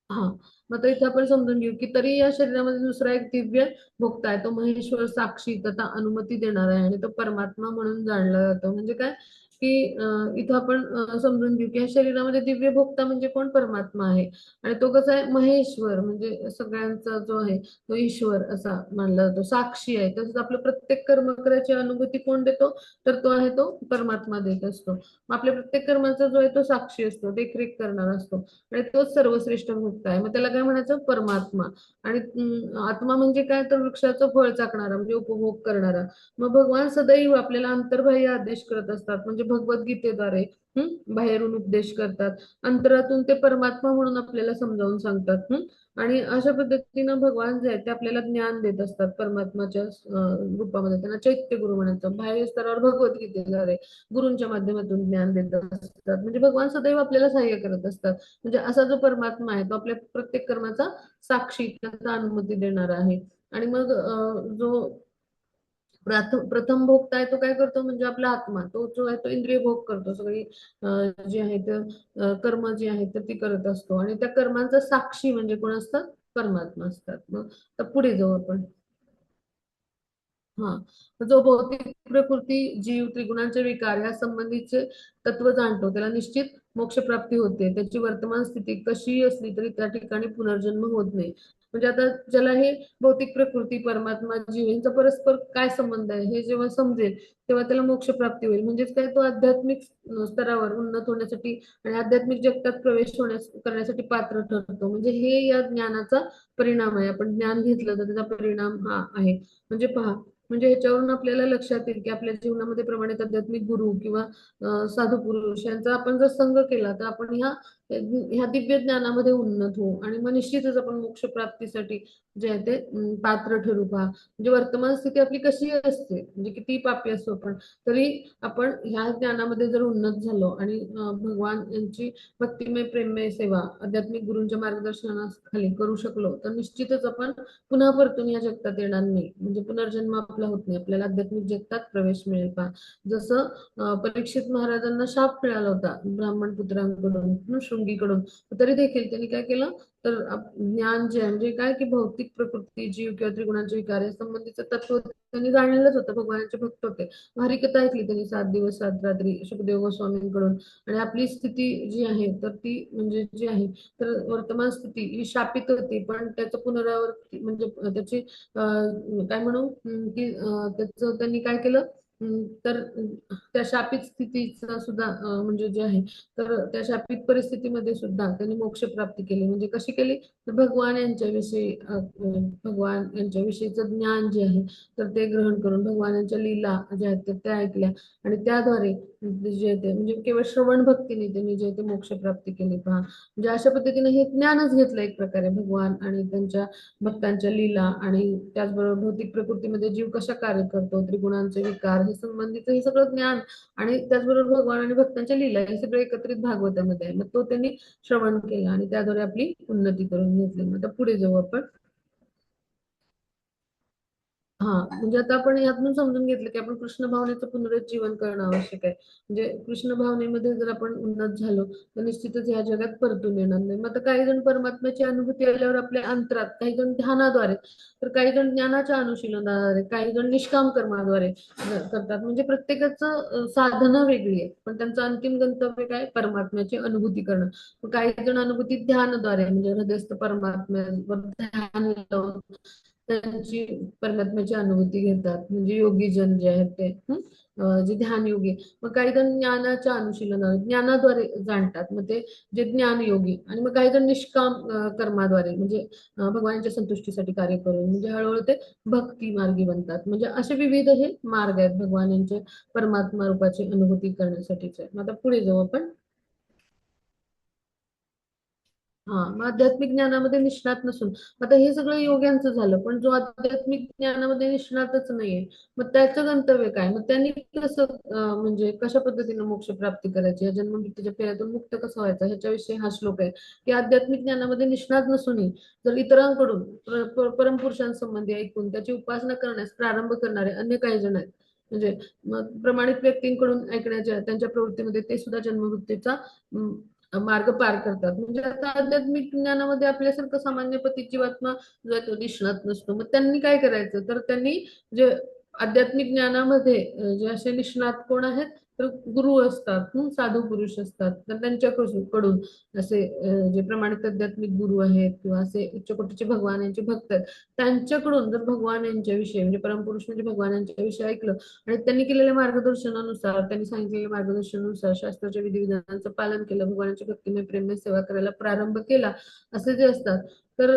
Speaker 1: हा मग आता इथे आपण समजून घेऊ की तरी या शरीरामध्ये दुसरा एक दिव्य भोक्ता आहे तो महेश्वर साक्षी तथा अनुमती देणार आहे आणि तो परमात्मा म्हणून जाणला जातो. म्हणजे काय की इथं आपण समजून घेऊ की या शरीरामध्ये दिव्य भोक्ता म्हणजे कोण परमात्मा आहे आणि तो कसा आहे महेश्वर म्हणजे सगळ्यांचा जो आहे तो ईश्वर असा मानला जातो. साक्षी आहे तसंच आपलं प्रत्येक कर्म करायची अनुभूती कोण देतो तर तो आहे तो परमात्मा देत असतो. मग आपल्या प्रत्येक कर्माचा जो आहे तो साक्षी असतो, देखरेख करणारा असतो. आणि तोच सर्वश्रेष्ठ भोक्ता आहे. मग त्याला काय म्हणायचं परमात्मा. आणि आत्मा म्हणजे काय तर वृक्षाचं फळ चाकणारा म्हणजे उपभोग करणारा. मग भगवान सदैव आपल्याला अंतर्बाह्य आदेश करत असतात म्हणजे भगवद्गीतेद्वारे बाहेरून उपदेश करतात. अंतरातून ते परमात्मा म्हणून आपल्याला समजावून सांगतात. आणि अशा पद्धतीनं भगवान जे आहे ते आपल्याला ज्ञान देत असतात परमात्माच्या रूपामध्ये. त्यांना चैत्य गुरु म्हणायचं. बाह्य स्तरावर भगवद्गीतेद्वारे गुरूंच्या माध्यमातून ज्ञान देत असतात. म्हणजे भगवान सदैव आपल्याला सहाय्य करत असतात. म्हणजे असा जो परमात्मा आहे तो आपल्या प्रत्येक कर्माचा साक्षी त्याचा अनुमती देणारा आहे. आणि मग जो प्रथम भोगता आहे तो काय करतो म्हणजे आपला आत्मा तो जो आहे तो इंद्रिय भोग करतो सगळी जी आहे तर कर्म जी आहेत तर ती करत असतो आणि त्या कर्मांचा साक्षी म्हणजे कोण असतात परमात्मा असतात. मग आता पुढे जाऊ आपण. हा जो भौतिक प्रकृती जीव त्रिगुणांचे विकार या संबंधीचे तत्व जाणतो त्याला निश्चित मोक्षप्राप्ती होते. त्याची वर्तमान स्थिती कशी असली तरी त्या ठिकाणी पुनर्जन्म होत नाही. म्हणजे आता ज्याला हे भौतिक प्रकृती परमात्मा जीव यांचा परस्पर काय संबंध आहे हे जेव्हा समजेल तेव्हा त्याला मोक्षप्राप्ती होईल. म्हणजेच काय तो आध्यात्मिक स्तरावर उन्नत होण्यासाठी आणि आध्यात्मिक जगतात प्रवेश होण्यास करण्यासाठी पात्र ठरतो. म्हणजे हे या ज्ञानाचा परिणाम आहे. आपण ज्ञान घेतलं तर त्याचा परिणाम हा आहे. म्हणजे पहा म्हणजे ह्याच्यावरून आपल्याला लक्षात येईल की आपल्या जीवनामध्ये प्रमाणित आध्यात्मिक गुरु किंवा साधू पुरुष यांचा आपण जर संग केला तर आपण ह्या दिव्य ज्ञानामध्ये उन्नत होऊ आणि मग निश्चितच आपण मोक्ष प्राप्तीसाठी जे आहे ते पात्र ठरू. पहा म्हणजे वर्तमान स्थिती आपली कशी असते म्हणजे किती पापी असतो आपण तरी आपण ह्या ज्ञानामध्ये जर उन्नत झालो आणि भगवान यांची भक्तिमय प्रेममय सेवा आध्यात्मिक गुरूंच्या मार्गदर्शनाखाली करू शकलो तर निश्चितच आपण पुन्हा परतून या जगतात येणार नाही. म्हणजे पुनर्जन्म आपला होत नाही. आपल्याला आध्यात्मिक जगतात प्रवेश मिळेल. पहा जसं परीक्षित महाराजांना शाप मिळाला होता ब्राह्मण पुत्रांकडून, शृंगीकडून. तरी देखील त्यांनी काय केलं, तर ज्ञान जे आहे म्हणजे काय, की भौतिक प्रकृती, जीव किंवा त्रिगुणांचे विकार या संबंधीचं तत्व त्यांनी जाणलेलंच होतं. भगवानाचे भक्त होते. हरिकथा ऐकली त्यांनी 7 दिवस 7 रात्री सुखदेव गोस्वामींकडून. आणि आपली स्थिती जी आहे तर ती म्हणजे जी आहे, तर वर्तमान स्थिती ही शापित होती, पण त्याचं पुनरावृत्ती म्हणजे त्याची काय म्हणू, की त्याचं त्यांनी काय केलं, तर त्या शापित स्थितीचा सुद्धा म्हणजे जे आहे, तर त्या शापित परिस्थितीमध्ये सुद्धा त्यांनी मोक्ष प्राप्ती केली. म्हणजे कशी केली, तर भगवान यांच्याविषयी भगवान यांच्याविषयीचं ज्ञान जे आहे, तर ते ग्रहण करून भगवान यांच्या लीला ज्या आहेत तर त्या ऐकल्या. आणि त्याद्वारे जे ते म्हणजे केवळ श्रवण भक्तीने त्यांनी जे ते मोक्ष प्राप्ती केली. पहा, म्हणजे अशा पद्धतीने हे ज्ञानच घेतलं एक प्रकारे, भगवान आणि त्यांच्या भक्तांच्या लीला, आणि त्याचबरोबर भौतिक प्रकृतीमध्ये जीव कशा कार्य करतो, त्रिगुणांचे विकार हे संबंधित हे सगळं ज्ञान, आणि त्याचबरोबर भगवान आणि भक्तांच्या लीला हे सगळं एकत्रित भागवतामध्ये आहे. मग तो त्यांनी श्रवण केला आणि त्याद्वारे आपली उन्नती करून घेतली. मग आता पुढे जाऊ आपण. हा, म्हणजे आता आपण यातून समजून घेतलं की आपण कृष्ण भावनेचं पुनरुज्जीवन करणं आवश्यक आहे. म्हणजे कृष्ण भावनेमध्ये जर आपण उन्नत झालो तर निश्चितच या जगात परतून येणार नाही. मग आता काही जण परमात्म्याची अनुभूती आल्यावर आपल्या अंतरात, काही जण ध्यानाद्वारे, तर काही जण ज्ञानाच्या अनुशीलनाद्वारे, काही जण निष्काम कर्माद्वारे करतात. म्हणजे प्रत्येकाचं साधनं वेगळी आहे, पण त्यांचं अंतिम गंतव्य काय, परमात्म्याची अनुभूती करणं. मग काही जण अनुभूती ध्यानद्वारे म्हणजे हृदयस्थ परमात्म्यावर ध्यान लावून त्यांची परमात्म्याची अनुभूती घेतात. म्हणजे योगी जन जे आहेत ते जे ध्यान योगी. मग काही जण ज्ञानाच्या अनुशीलनाने ज्ञानाद्वारे जाणतात, मग ते जे ज्ञान योगी. आणि मग काही जण निष्काम कर्माद्वारे म्हणजे भगवानाच्या संतुष्टीसाठी कार्य करून म्हणजे हळूहळू ते भक्ती मार्गी बनतात. म्हणजे असे विविध हे मार्ग आहेत भगवानांचे परमात्मा रूपाची अनुभूती करण्यासाठीचे. मग आता पुढे जाऊ आपण. हा, मग आध्यात्मिक ज्ञानामध्ये निष्णात नसून, आता हे सगळं योग्यांचं झालं, पण जो आध्यात्मिक ज्ञानामध्ये निष्णातच नाहीये, मग त्याचं गंतव्य काय, मग त्यांनी कसं म्हणजे कशा पद्धतीने मोक्ष प्राप्ती करायची, या जन्ममृत्यूच्या फेऱ्यातून मुक्त कसं व्हायचं, ह्याच्याविषयी हा श्लोक आहे. की आध्यात्मिक ज्ञानामध्ये निष्णात नसूनही जर इतरांकडून परमपुरुषांसंबंधी ऐकून त्याची उपासना करण्यास प्रारंभ करणारे अन्य काही जण आहेत, म्हणजे मग प्रमाणित व्यक्तींकडून ऐकण्याच्या त्यांच्या प्रवृत्तीमध्ये ते सुद्धा जन्ममृत्यूचा मार्ग पार करतात. म्हणजे आता आध्यात्मिक ज्ञानामध्ये आपल्यासारखं सामान्य पती जीवात्मा जो आहे तो निष्णात नसतो. मग त्यांनी काय करायचं, तर त्यांनी जे आध्यात्मिक ज्ञानामध्ये जे असे निष्णात कोण आहेत, तर गुरु असतात, साधू पुरुष असतात, तर त्यांच्याकडून असे जे प्रमाणित आध्यात्मिक गुरु आहेत किंवा असे उच्च कोटीचे भगवान यांचे भक्त आहेत, त्यांच्याकडून जर भगवान यांच्याविषयी म्हणजे परमपुरुष म्हणजे भगवान यांच्याविषयी ऐकलं आणि त्यांनी केलेल्या मार्गदर्शनानुसार, त्यांनी सांगितलेल्या मार्गदर्शनानुसार शास्त्राच्या विधिविधानांचं पालन केलं, भगवानाची भक्तिमय प्रेममय सेवा करायला प्रारंभ केला, असे जे असतात, तर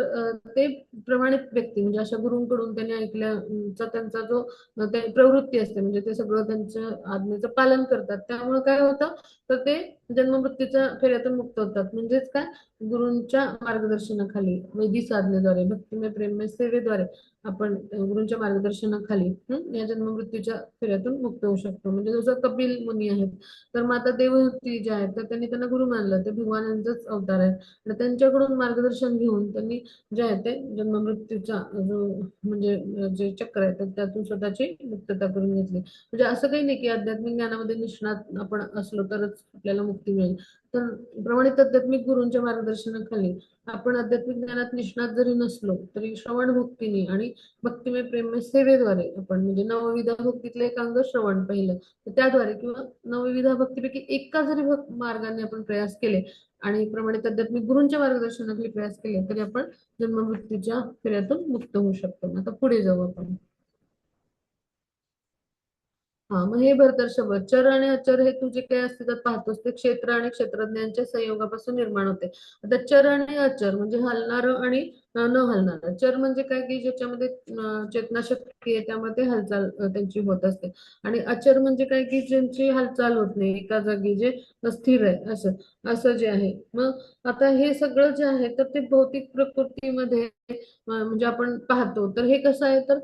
Speaker 1: ते प्रमाणित व्यक्ती म्हणजे अशा गुरूंकडून त्यांनी ऐकल्याचा त्यांचा जो ते प्रवृत्ती असते, म्हणजे ते सगळं त्यांच्या आज्ञेचं पालन करतात. त्यामुळे काय होतं, तर ते जन्ममृत्यूच्या फेऱ्यातून मुक्त होतात. म्हणजेच काय, गुरूंच्या मार्गदर्शनाखाली वैदिक साधनेद्वारे भक्तिमय प्रेममय सेवेद्वारे आपण गुरूंच्या मार्गदर्शनाखाली या जन्ममृत्यूच्या फेऱ्यातून मुक्त होऊ शकतो. म्हणजे जसं कपिल मुनी आहेत, तर माता देवहूती जे आहेत तर त्यांनी त्यांना गुरु मानलं, ते भगवानांचाच अवतार आहे. आणि त्यांच्याकडून मार्गदर्शन घेऊन त्यांनी जे आहे ते जन्ममृत्यूचा जो म्हणजे जे चक्र आहे तर त्यातून स्वतःची मुक्तता करून घेतली. म्हणजे असं काही नाही की आध्यात्मिक ज्ञानामध्ये निष्णात आपण असलो तरच आपल्याला मुक्ती मिळेल. तर प्रमाणित आध्यात्मिक गुरूंच्या मार्गदर्शनाखाली आपण आध्यात्मिक ज्ञानात निष्णात जरी नसलो तरी श्रवण भक्तीने आणि भक्तिमय प्रेममय सेवेद्वारे आपण म्हणजे नवविधा भक्तीतलं एक अंग श्रवण पाहिलं, तर त्याद्वारे किंवा नवविधा भक्तीपैकी एका जरी मार्गाने आपण प्रयास केले आणि प्रमाणित आध्यात्मिक गुरूंच्या मार्गदर्शनाखाली प्रयास केले तरी आपण जन्ममृत्यूच्या फेऱ्यातून मुक्त होऊ शकतो. आता पुढे जाऊ आपण. हा, मग हे भरतर्षभ चर आणि अचर हे तू जे काही अस्तित्वात पाहतोस ते क्षेत्र आणि क्षेत्रज्ञांच्या संयोगापासून निर्माण होते. आता चर आणि अचर म्हणजे हलणार आणि न हलणार. चर म्हणजे काय, की ज्याच्यामध्ये चेतना शक्ती आहे त्यामुळे ते हालचाल त्यांची होत असते. आणि अचर म्हणजे काय, की ज्यांची हालचाल होत नाही, एका जागी जे स्थिर आहे, असं असं जे आहे. मग आता हे सगळं जे आहे तर ते भौतिक प्रकृतीमध्ये म्हणजे आपण पाहतो, तर हे कसं आहे, तर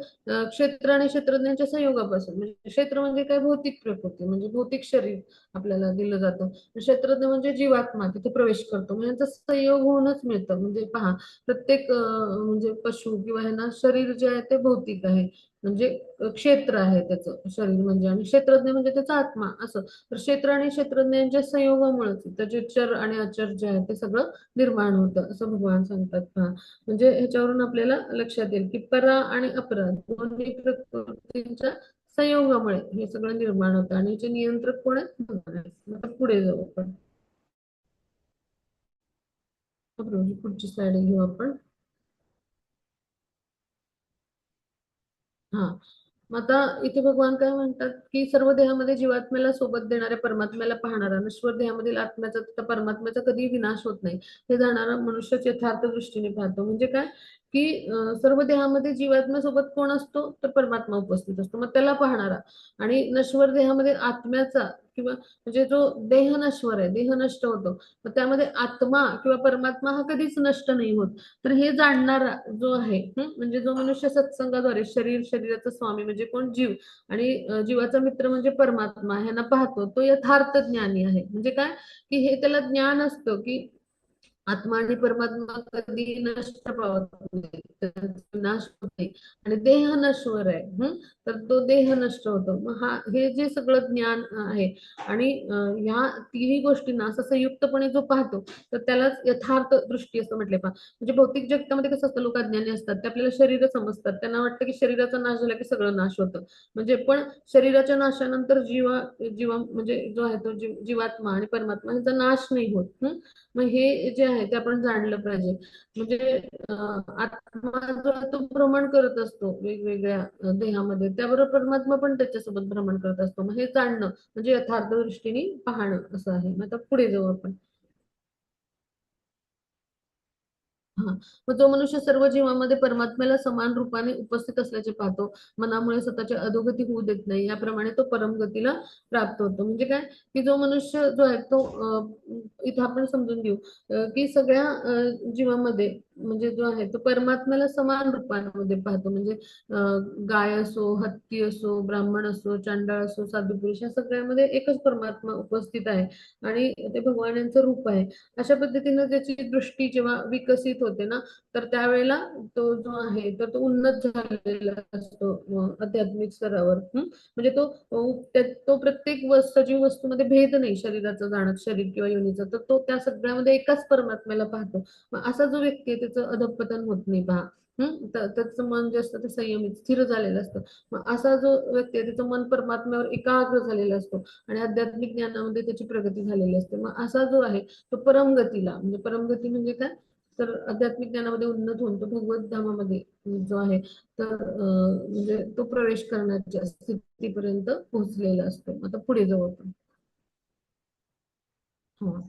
Speaker 1: क्षेत्र आणि क्षेत्रज्ञांच्या संयोगापासून. म्हणजे क्षेत्र म्हणजे काय, भौतिक प्रकृती म्हणजे भौतिक शरीर आपल्याला दिलं जातं. क्षेत्रज्ञ म्हणजे जीवात्मा तिथे प्रवेश करतो, म्हणजे यांचा संयोग होऊनच मिळतं. म्हणजे पहा, प्रत्येक म्हणजे पशु किंवा हे ना शरीर जे आहे ते भौतिक आहे, म्हणजे क्षेत्र आहे त्याचं शरीर म्हणजे, आणि क्षेत्रज्ञ म्हणजे त्याचा आत्मा असं. तर क्षेत्र आणि क्षेत्रज्ञांच्या संयोगामुळेच त्याचे चर आणि अचर जे आहे ते सगळं निर्माण होतं असं भगवान सांगतात. पहा, म्हणजे ह्याच्यावरून आपल्याला लक्षात येईल की परा आणि अपरा दोन्ही प्रकृतींच्या संयोगामुळे हे सगळं निर्माण होतं, आणि याचे नियंत्रक कोण आहेत? भगवान आहेत. आता पुढे जाऊ आपण. बरोबर, पुढची स्लाइड घेऊ आपण. हा, मग आता इथे भगवान काय म्हणतात की सर्व देहामध्ये जीवात्म्याला सोबत देणाऱ्या परमात्म्याला पाहणारा, नश्वर देहामधील आत्म्याचा तथा परमात्म्याचा कधी विनाश होत नाही हे जाणारा मनुष्यच यथार्थ दृष्टीने पाहतो. म्हणजे काय की सर्व देहामध्ये जीवात्म्यासोबत कोण असतो? तर परमात्मा उपस्थित असतो, मग त्याला पाहणारा. आणि नश्वर देहामध्ये आत्म्याचा किंवा म्हणजे जो देह नश्वर आहे, देह नष्ट होतो, मग त्यामध्ये आत्मा किंवा परमात्मा हा कधीच नष्ट नाही होत. तर हे जाणणारा जो आहे, म्हणजे जो मनुष्य सत्संगाद्वारे शरीर, शरीराचा स्वामी म्हणजे कोण? जीव, आणि जीवाचा मित्र म्हणजे परमात्मा ह्यांना पाहतो, तो यथार्थ ज्ञानी आहे. म्हणजे काय की हे त्याला ज्ञान असतं की आत्मा आणि परमात्मा कधी नष्ट पावत नाही, त्यांचा नाश होत नाही. आणि देह नश्वर आहे, तर तो देह नष्ट होतो. मग हा हे जे सगळं ज्ञान आहे, आणि ह्या तिन्ही गोष्टींना असं संयुक्तपणे जो पाहतो, तर त्यालाच यथार्थ दृष्टी असं म्हटले. पहा, म्हणजे भौतिक जगतामध्ये कसं असतं, लोक अज्ञानी असतात, ते आपल्याला शरीर समजतात, त्यांना वाटतं की शरीराचा नाश झाला की सगळं नाश होतं. म्हणजे पण शरीराच्या नाशानंतर जीवा म्हणजे जो आहे तो जीवात्मा आणि परमात्मा ह्याचा नाश नाही होत. मग हे जे आहे ते आपण जाणलं पाहिजे. म्हणजे आत्मा जो आहे तो भ्रमण करत असतो वेगवेगळ्या देहामध्ये, त्याबरोबर परमात्मा पण त्याच्यासोबत भ्रमण करत असतो. मग हे जाणणं म्हणजे यथार्थ दृष्टीने पाहणं असं आहे. मग आता पुढे जाऊ आपण. हा, मग जो मनुष्य सर्व जीवांमध्ये परमात्म्याला समान रूपाने उपस्थित असल्याचे पाहतो, मनामुळे स्वतःची अधोगती होऊ देत नाही, याप्रमाणे तो परमगतीला प्राप्त होतो. म्हणजे काय की जो मनुष्य जो आहे तो इथं आपण समजून घेऊ की सगळ्या जीवामध्ये म्हणजे जो आहे तो परमात्म्याला समान रूपांमध्ये पाहतो. म्हणजे गाय असो, हत्ती असो, ब्राह्मण असो, चांडाळ असो, साधू पुरुष, या सगळ्यामध्ये एकच परमात्मा उपस्थित आहे, आणि ते भगवान यांचं रूप आहे. अशा पद्धतीनं त्याची दृष्टी जेव्हा विकसित होते ना, तर त्यावेळेला तो जो आहे तर तो उन्नत झालेला असतो आध्यात्मिक स्तरावर. म्हणजे तो प्रत्येक सजीव वस्तूमध्ये भेद नाही शरीराचा जाणत, शरीर किंवा योनीचा, तर तो त्या सगळ्यामध्ये एकाच परमात्म्याला पाहतो. मग असा जो व्यक्ती आहे त्याचं अधःपतन होत नाही. पहा, त्याचं मन जे असतं ते संयमित स्थिर झालेलं असतं. मग असा जो व्यक्ती आहे त्याचं मन परमात्म्यावर एकाग्र झालेलं असतो, आणि आध्यात्मिक ज्ञानामध्ये त्याची प्रगती झालेली असते. मग असा जो आहे तो परमगतीला, म्हणजे परमगती म्हणजे काय, तर आध्यात्मिक ज्ञानामध्ये उन्नत होऊन तो भगवत धामामध्ये जो आहे तर म्हणजे तो प्रवेश करण्याच्या स्थितीपर्यंत पोहोचलेला असतो. आता पुढे जाऊ आपण. हा,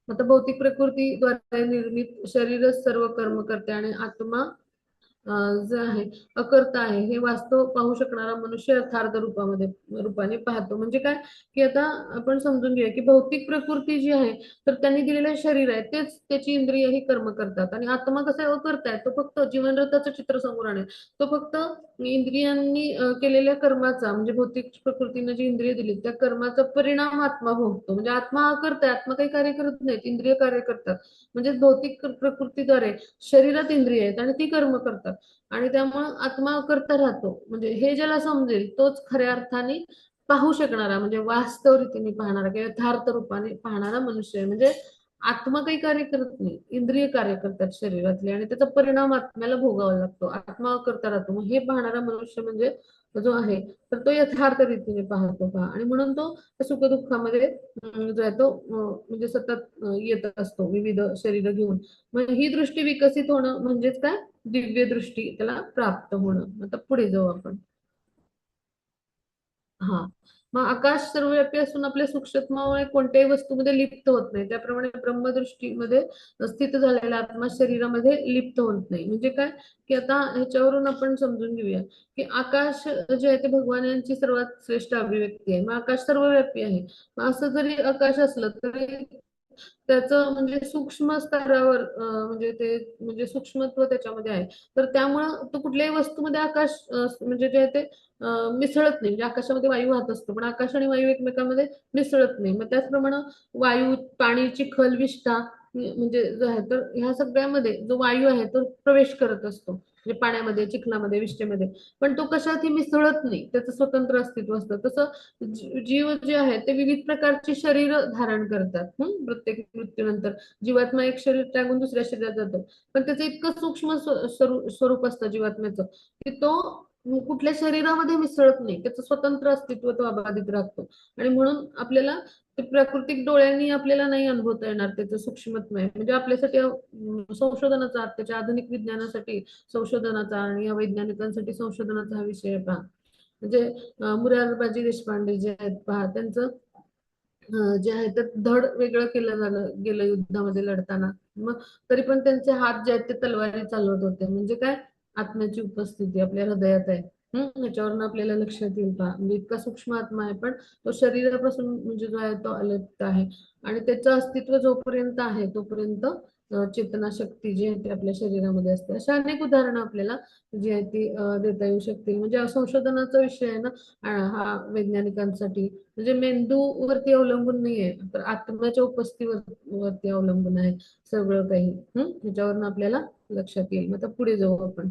Speaker 1: आता भौतिक प्रकृतीद्वारे निर्मित शरीरच सर्व कर्म करते, आणि आत्मा जे आहे अकर्ता आहे हे वास्तव पाहू शकणारा मनुष्य यथार्थ रूपाने पाहतो. म्हणजे काय की आता आपण समजून घेऊया की भौतिक प्रकृती जी आहे तर त्यांनी दिलेलं शरीर आहे तेच त्याची इंद्रिय ही कर्म करतात, आणि आत्मा कसा अकर्ता आहे, तो फक्त जीवनरथाचं चित्र समोर आणेल. तो फक्त इंद्रियांनी केलेल्या कर्माचा, म्हणजे भौतिक प्रकृतीने जी इंद्रिय दिली त्या कर्माचा परिणाम आत्मा भोगतो. म्हणजे आत्मा अकर्ता आहे, आत्मा काही कार्य करत नाहीत, इंद्रिय कार्य करतात. म्हणजे भौतिक प्रकृतीद्वारे शरीरात इंद्रिय आहेत आणि ती कर्म करतात, आणि त्यामुळे आत्मा करता राहतो. म्हणजे हे ज्याला समजेल तोच खऱ्या अर्थाने पाहू शकणारा, म्हणजे वास्तव रीतीने पाहणारा किंवा यथार्थ रूपाने पाहणारा मनुष्य आहे. म्हणजे आत्मा काही कार्य करत नाही, इंद्रिय कार्य करतात शरीरातले, आणि त्याचा परिणाम आत्म्याला भोगावा लागतो. आत्मा करता राहतो. मग हे पाहणारा मनुष्य म्हणजे जो आहे तर तो यथार्थ रीतीने पाहतो. पहा, आणि म्हणून तो सुखदुःखामध्ये जो आहे तो म्हणजे सतत येत असतो विविध शरीर घेऊन. मग ही दृष्टी विकसित होणं म्हणजेच काय, दिव्य दृष्टी त्याला प्राप्त होणं. आता पुढे जाऊ आपण. हा, मग आकाश सर्वव्यापी असून आपल्या सूक्ष्मामुळे कोणत्याही वस्तूमध्ये लिप्त होत नाही, त्याप्रमाणे ब्रह्मदृष्टीमध्ये स्थित झालेला आत्मा शरीरामध्ये लिप्त होत नाही. म्हणजे काय की आता ह्याच्यावरून आपण समजून घेऊया की आकाश जे आहे ते भगवान यांची सर्वात श्रेष्ठ अभिव्यक्ती आहे. मग आकाश सर्वव्यापी आहे. मग असं जरी आकाश असलं तरी त्याचं म्हणजे सूक्ष्म स्तरावर म्हणजे ते म्हणजे सूक्ष्मत्व त्याच्यामध्ये आहे. तर त्यामुळं तो कुठल्याही वस्तूमध्ये आकाश म्हणजे जे आहे ते मिसळत नाही. म्हणजे आकाशामध्ये वायू वाहत असतो पण आकाश आणि वायू एकमेकांमध्ये मिसळत नाही. मग त्याचप्रमाणे वायू, पाण्याची खल विष्ठा म्हणजे जो आहे तर ह्या सगळ्यामध्ये जो वायू आहे तो प्रवेश करत असतो, म्हणजे पाण्यामध्ये, चिखलामध्ये, विष्ठेमध्ये. पण तो कशातही मिसळत नाही, त्याचं स्वतंत्र अस्तित्व असतं. तसं जीव जे आहे ते विविध प्रकारची शरीर धारण करतात. प्रत्येक मृत्यूनंतर जीवात्मा एक शरीर त्यागून दुसऱ्या शरीरात जातो. पण त्याचं इतकं सूक्ष्म स्वरूप असतं जीवात्म्याचं, की तो कुठल्या शरीरामध्ये मिसळत नाही, त्याचं स्वतंत्र अस्तित्व तो अबाधित राखतो. आणि म्हणून आपल्याला ते प्राकृतिक डोळ्यांनी आपल्याला नाही अनुभवता येणार त्याचं सूक्ष्मत्व आहे. म्हणजे आपल्यासाठी संशोधनाचा, आत्ताच्या आधुनिक विज्ञानासाठी संशोधनाचा आणि या वैज्ञानिकांसाठी संशोधनाचा हा विषय आहे पहा. म्हणजे मुरारबाजी देशपांडे जे आहेत पहा, त्यांचं जे आहे तर धड वेगळं केलं गेलं युद्धामध्ये लढताना. मग तरी पण त्यांचे हात जे आहेत ते तलवारी चालवत होते. म्हणजे काय, आत्म्याची उपस्थिती आपल्या हृदयात आहे. याच्यावरून आपल्याला लक्षात येईल पहा, म्हणजे इतका सूक्ष्म आत्मा आहे, पण तो शरीरापासून म्हणजे जो आहे तो अलिप्त आहे. आणि त्याचं अस्तित्व जोपर्यंत आहे तोपर्यंत चेतना शक्ती जी आहे ती आपल्या शरीरामध्ये असते. अशा अनेक उदाहरणं आपल्याला जी आहे ती देता येऊ शकतील. म्हणजे संशोधनाचा विषय आहे ना हा वैज्ञानिकांसाठी. म्हणजे मेंदूवरती अवलंबून नाहीये, तर आत्म्याच्या उपस्थितीवरती अवलंबून आहे सगळं काही. ह्याच्यावरून आपल्याला लक्षात येईल. मग आता पुढे जाऊ आपण.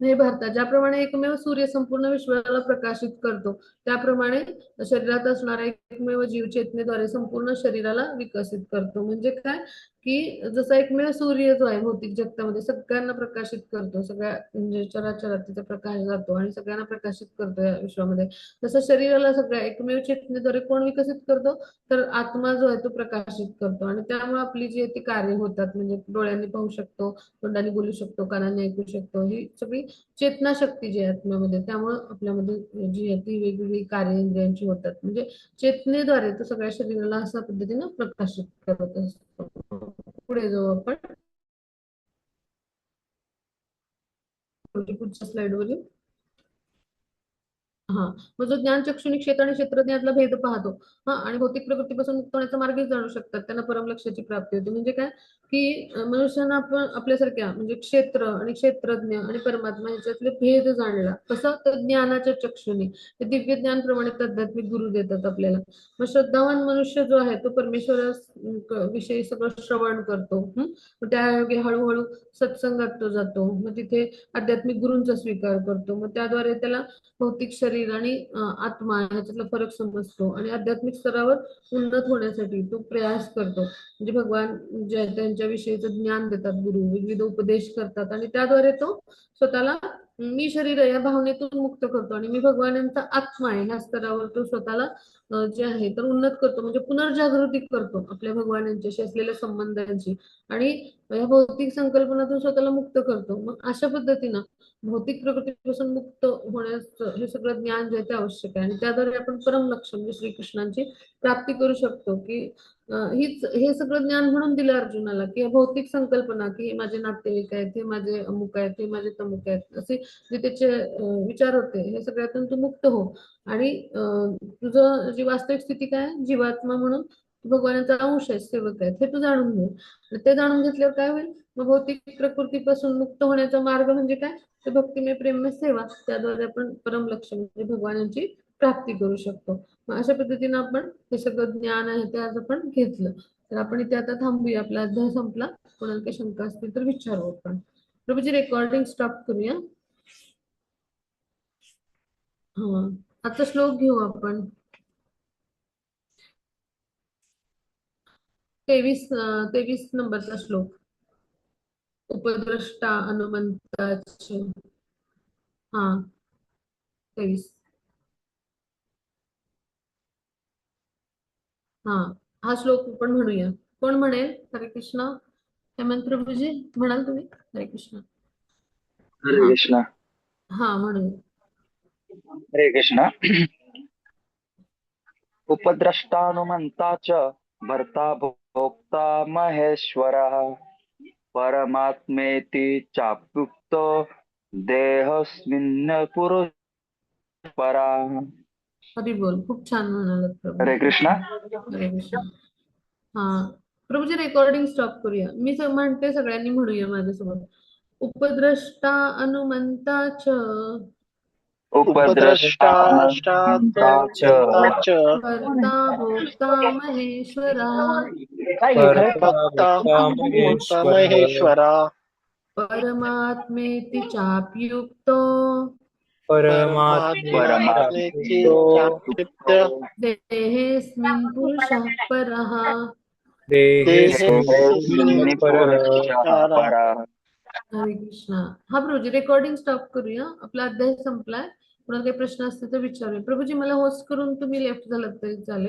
Speaker 1: हे भारतात ज्याप्रमाणे एकमेव सूर्य संपूर्ण विश्वाला प्रकाशित करतो, त्याप्रमाणे शरीरात असणारा एकमेव जीव चेतनेद्वारे संपूर्ण शरीराला विकसित करतो. म्हणजे काय, की जसा एकमेव सूर्य जो आहे भौतिक जगतामध्ये सगळ्यांना प्रकाशित करतो, सगळ्या म्हणजे चराचरात तिचा प्रकाश जातो आणि सगळ्यांना प्रकाशित करतो या विश्वामध्ये. तसं शरीराला सगळ्या एकमेव चेतनेद्वारे कोण विकसित करतो, तर आत्मा जो आहे तो प्रकाशित करतो. आणि त्यामुळे आपली जी आहे ती कार्य होतात. म्हणजे डोळ्यांनी पाहू शकतो, तोंडाने बोलू शकतो, कानाने ऐकू शकतो, ही सगळी चेतना शक्ती जी आहे आत्म्यामध्ये, त्यामुळे आपल्यामध्ये जी आहे ती वेगवेगळी कार्य इंद्रियांची होतात. म्हणजे चेतनेद्वारे तो सगळ्या शरीराला अशा पद्धतीने प्रकाशित करत असतो. पुढे जाऊ आपण पुढच्या स्लाइड वर. हा, मग जो ज्ञानचक्षुनी क्षेत्र आणि क्षेत्रज्ञातला भेद पाहतो, आणि भौतिक प्रकृतीपासून मुक्त होण्याचा मार्गही जाणू शकतात, त्यांना परमलक्ष्याची प्राप्ती होते. म्हणजे काय, की मनुष्यांना आपण आपल्यासारख्या म्हणजे क्षेत्र आणि क्षेत्रज्ञ आणि परमात्मा ह्याच्यातले भेद जाणला. कसं, तर ज्ञानाच्या चक्षुनी ते दिव्य ज्ञानप्रमाणे आध्यात्मिक गुरु देतात आपल्याला. मग श्रद्धावान मनुष्य जो आहे तो परमेश्वरा विषयी सगळं श्रवण करतो. मग त्यायोगे हळूहळू सत्संगात तो जातो. मग तिथे आध्यात्मिक गुरूंचा स्वीकार करतो. मग त्याद्वारे त्याला भौतिक शरीर आणि आत्मा ह्याच्यातला फरक समजतो आणि आध्यात्मिक स्तरावर उन्नत होण्यासाठी तो प्रयास करतो. म्हणजे भगवान जे त्यांच्या विषयीचं ज्ञान देतात गुरु, विविध उपदेश करतात आणि त्याद्वारे तो स्वतःला मी शरीर आहे या भावनेतून मुक्त करतो आणि मी भगवानांचा आत्मा आहे ह्या स्तरावर तो स्वतःला जे आहे तर उन्नत करतो. म्हणजे पुनर्जागृती करतो आपल्या भगवानांच्याशी असलेल्या संबंधांची आणि या भौतिक संकल्पनातून स्वतःला मुक्त करतो. मग अशा पद्धतीनं भौतिक प्रकृतीपासून मुक्त होण्यास हे सगळं ज्ञान जे आहे ते आवश्यक आहे. आणि त्याद्वारे आपण परम लक्ष्य म्हणजे श्रीकृष्णांची प्राप्ती करू शकतो. की हीच हे सगळं ज्ञान म्हणून दिलं अर्जुनाला, की भौतिक संकल्पना, की हे माझे नातेवाईक आहेत, हे माझे अमुक आहेत, हे माझे तमुक आहेत, असे जे त्याचे विचार होते, हे सगळ्यातून तू मुक्त हो. आणि तुझं जी वास्तविक स्थिती काय आहे, जीवात्मा म्हणून भगवानाचा अंश आहे, सेवक आहेत, हे तू जाणून घे. ते जाणून घेतल्यावर काय होईल, मग भौतिक प्रकृतीपासून मुक्त होण्याचा मार्ग म्हणजे काय, तर भक्तिमय प्रेममय सेवा. त्याद्वारे आपण परम लक्ष्य म्हणजे भगवानांची प्राप्ती करू शकतो. मग अशा पद्धतीने आपण हे सगळं ज्ञान आहे ते आज आपण घेतलं. तर आपण इथे आता थांबूया, आपला अध्याय संपला. कोणाला काही शंका असतील तर विचारू आपण. प्रभूजी रेकॉर्डिंग स्टॉप करूया. हा, आता श्लोक घेऊ आपण. 23 नंबरचा श्लोक. उपद्रष्टा हनुमंताचे. हा, 23. हा, हा श्लोक आपण म्हणूया. कोण म्हणेल? हरे कृष्ण. हेमंत प्रभूजी म्हणाल तुम्ही? हरे कृष्ण.
Speaker 2: हरे
Speaker 1: हा,
Speaker 2: कृष्ण.
Speaker 1: हा म्हणूया.
Speaker 2: हरे कृष्ण. उपद्रष्टानुमंता च भर्ता भोक्ता महेश्वरः परमात्मेति चाप्युक्तो देहस्मिन् पुरुष परा.
Speaker 1: हरी बोल, खूप छान म्हणालात प्रभू,
Speaker 2: हरे
Speaker 1: खूप
Speaker 2: कृष्ण.
Speaker 1: छान. हरे कृष्ण. हा, प्रभूजी रेकॉर्डिंग स्टॉप करूया. मी म्हणते, सगळ्यांनी म्हणूया माझ्यासोबत. उपद्रष्टा हनुमंता च
Speaker 2: उपद्रष्टानंता च
Speaker 1: कर्ता भोक्ता महेश्वरा
Speaker 3: कर्ता भोक्ता महेश्वरा
Speaker 1: परमात्मेति चाप्युक्तो
Speaker 3: परमात्मेति
Speaker 2: परमात्मेत्युक्तो
Speaker 1: देहेऽस्मिन् पुरुषः परः.
Speaker 2: देहेऽस्मिन् पुरुषः परः.
Speaker 1: हरे कृष्णा. हा प्रभूजी रेकॉर्डिंग स्टॉप करूया. आपला अध्याय संपलाय. कुणाला काही प्रश्न असतील तर विचारूया. प्रभूजी मला होस्ट करून तुम्ही लेफ्ट झालात तरी चालेल.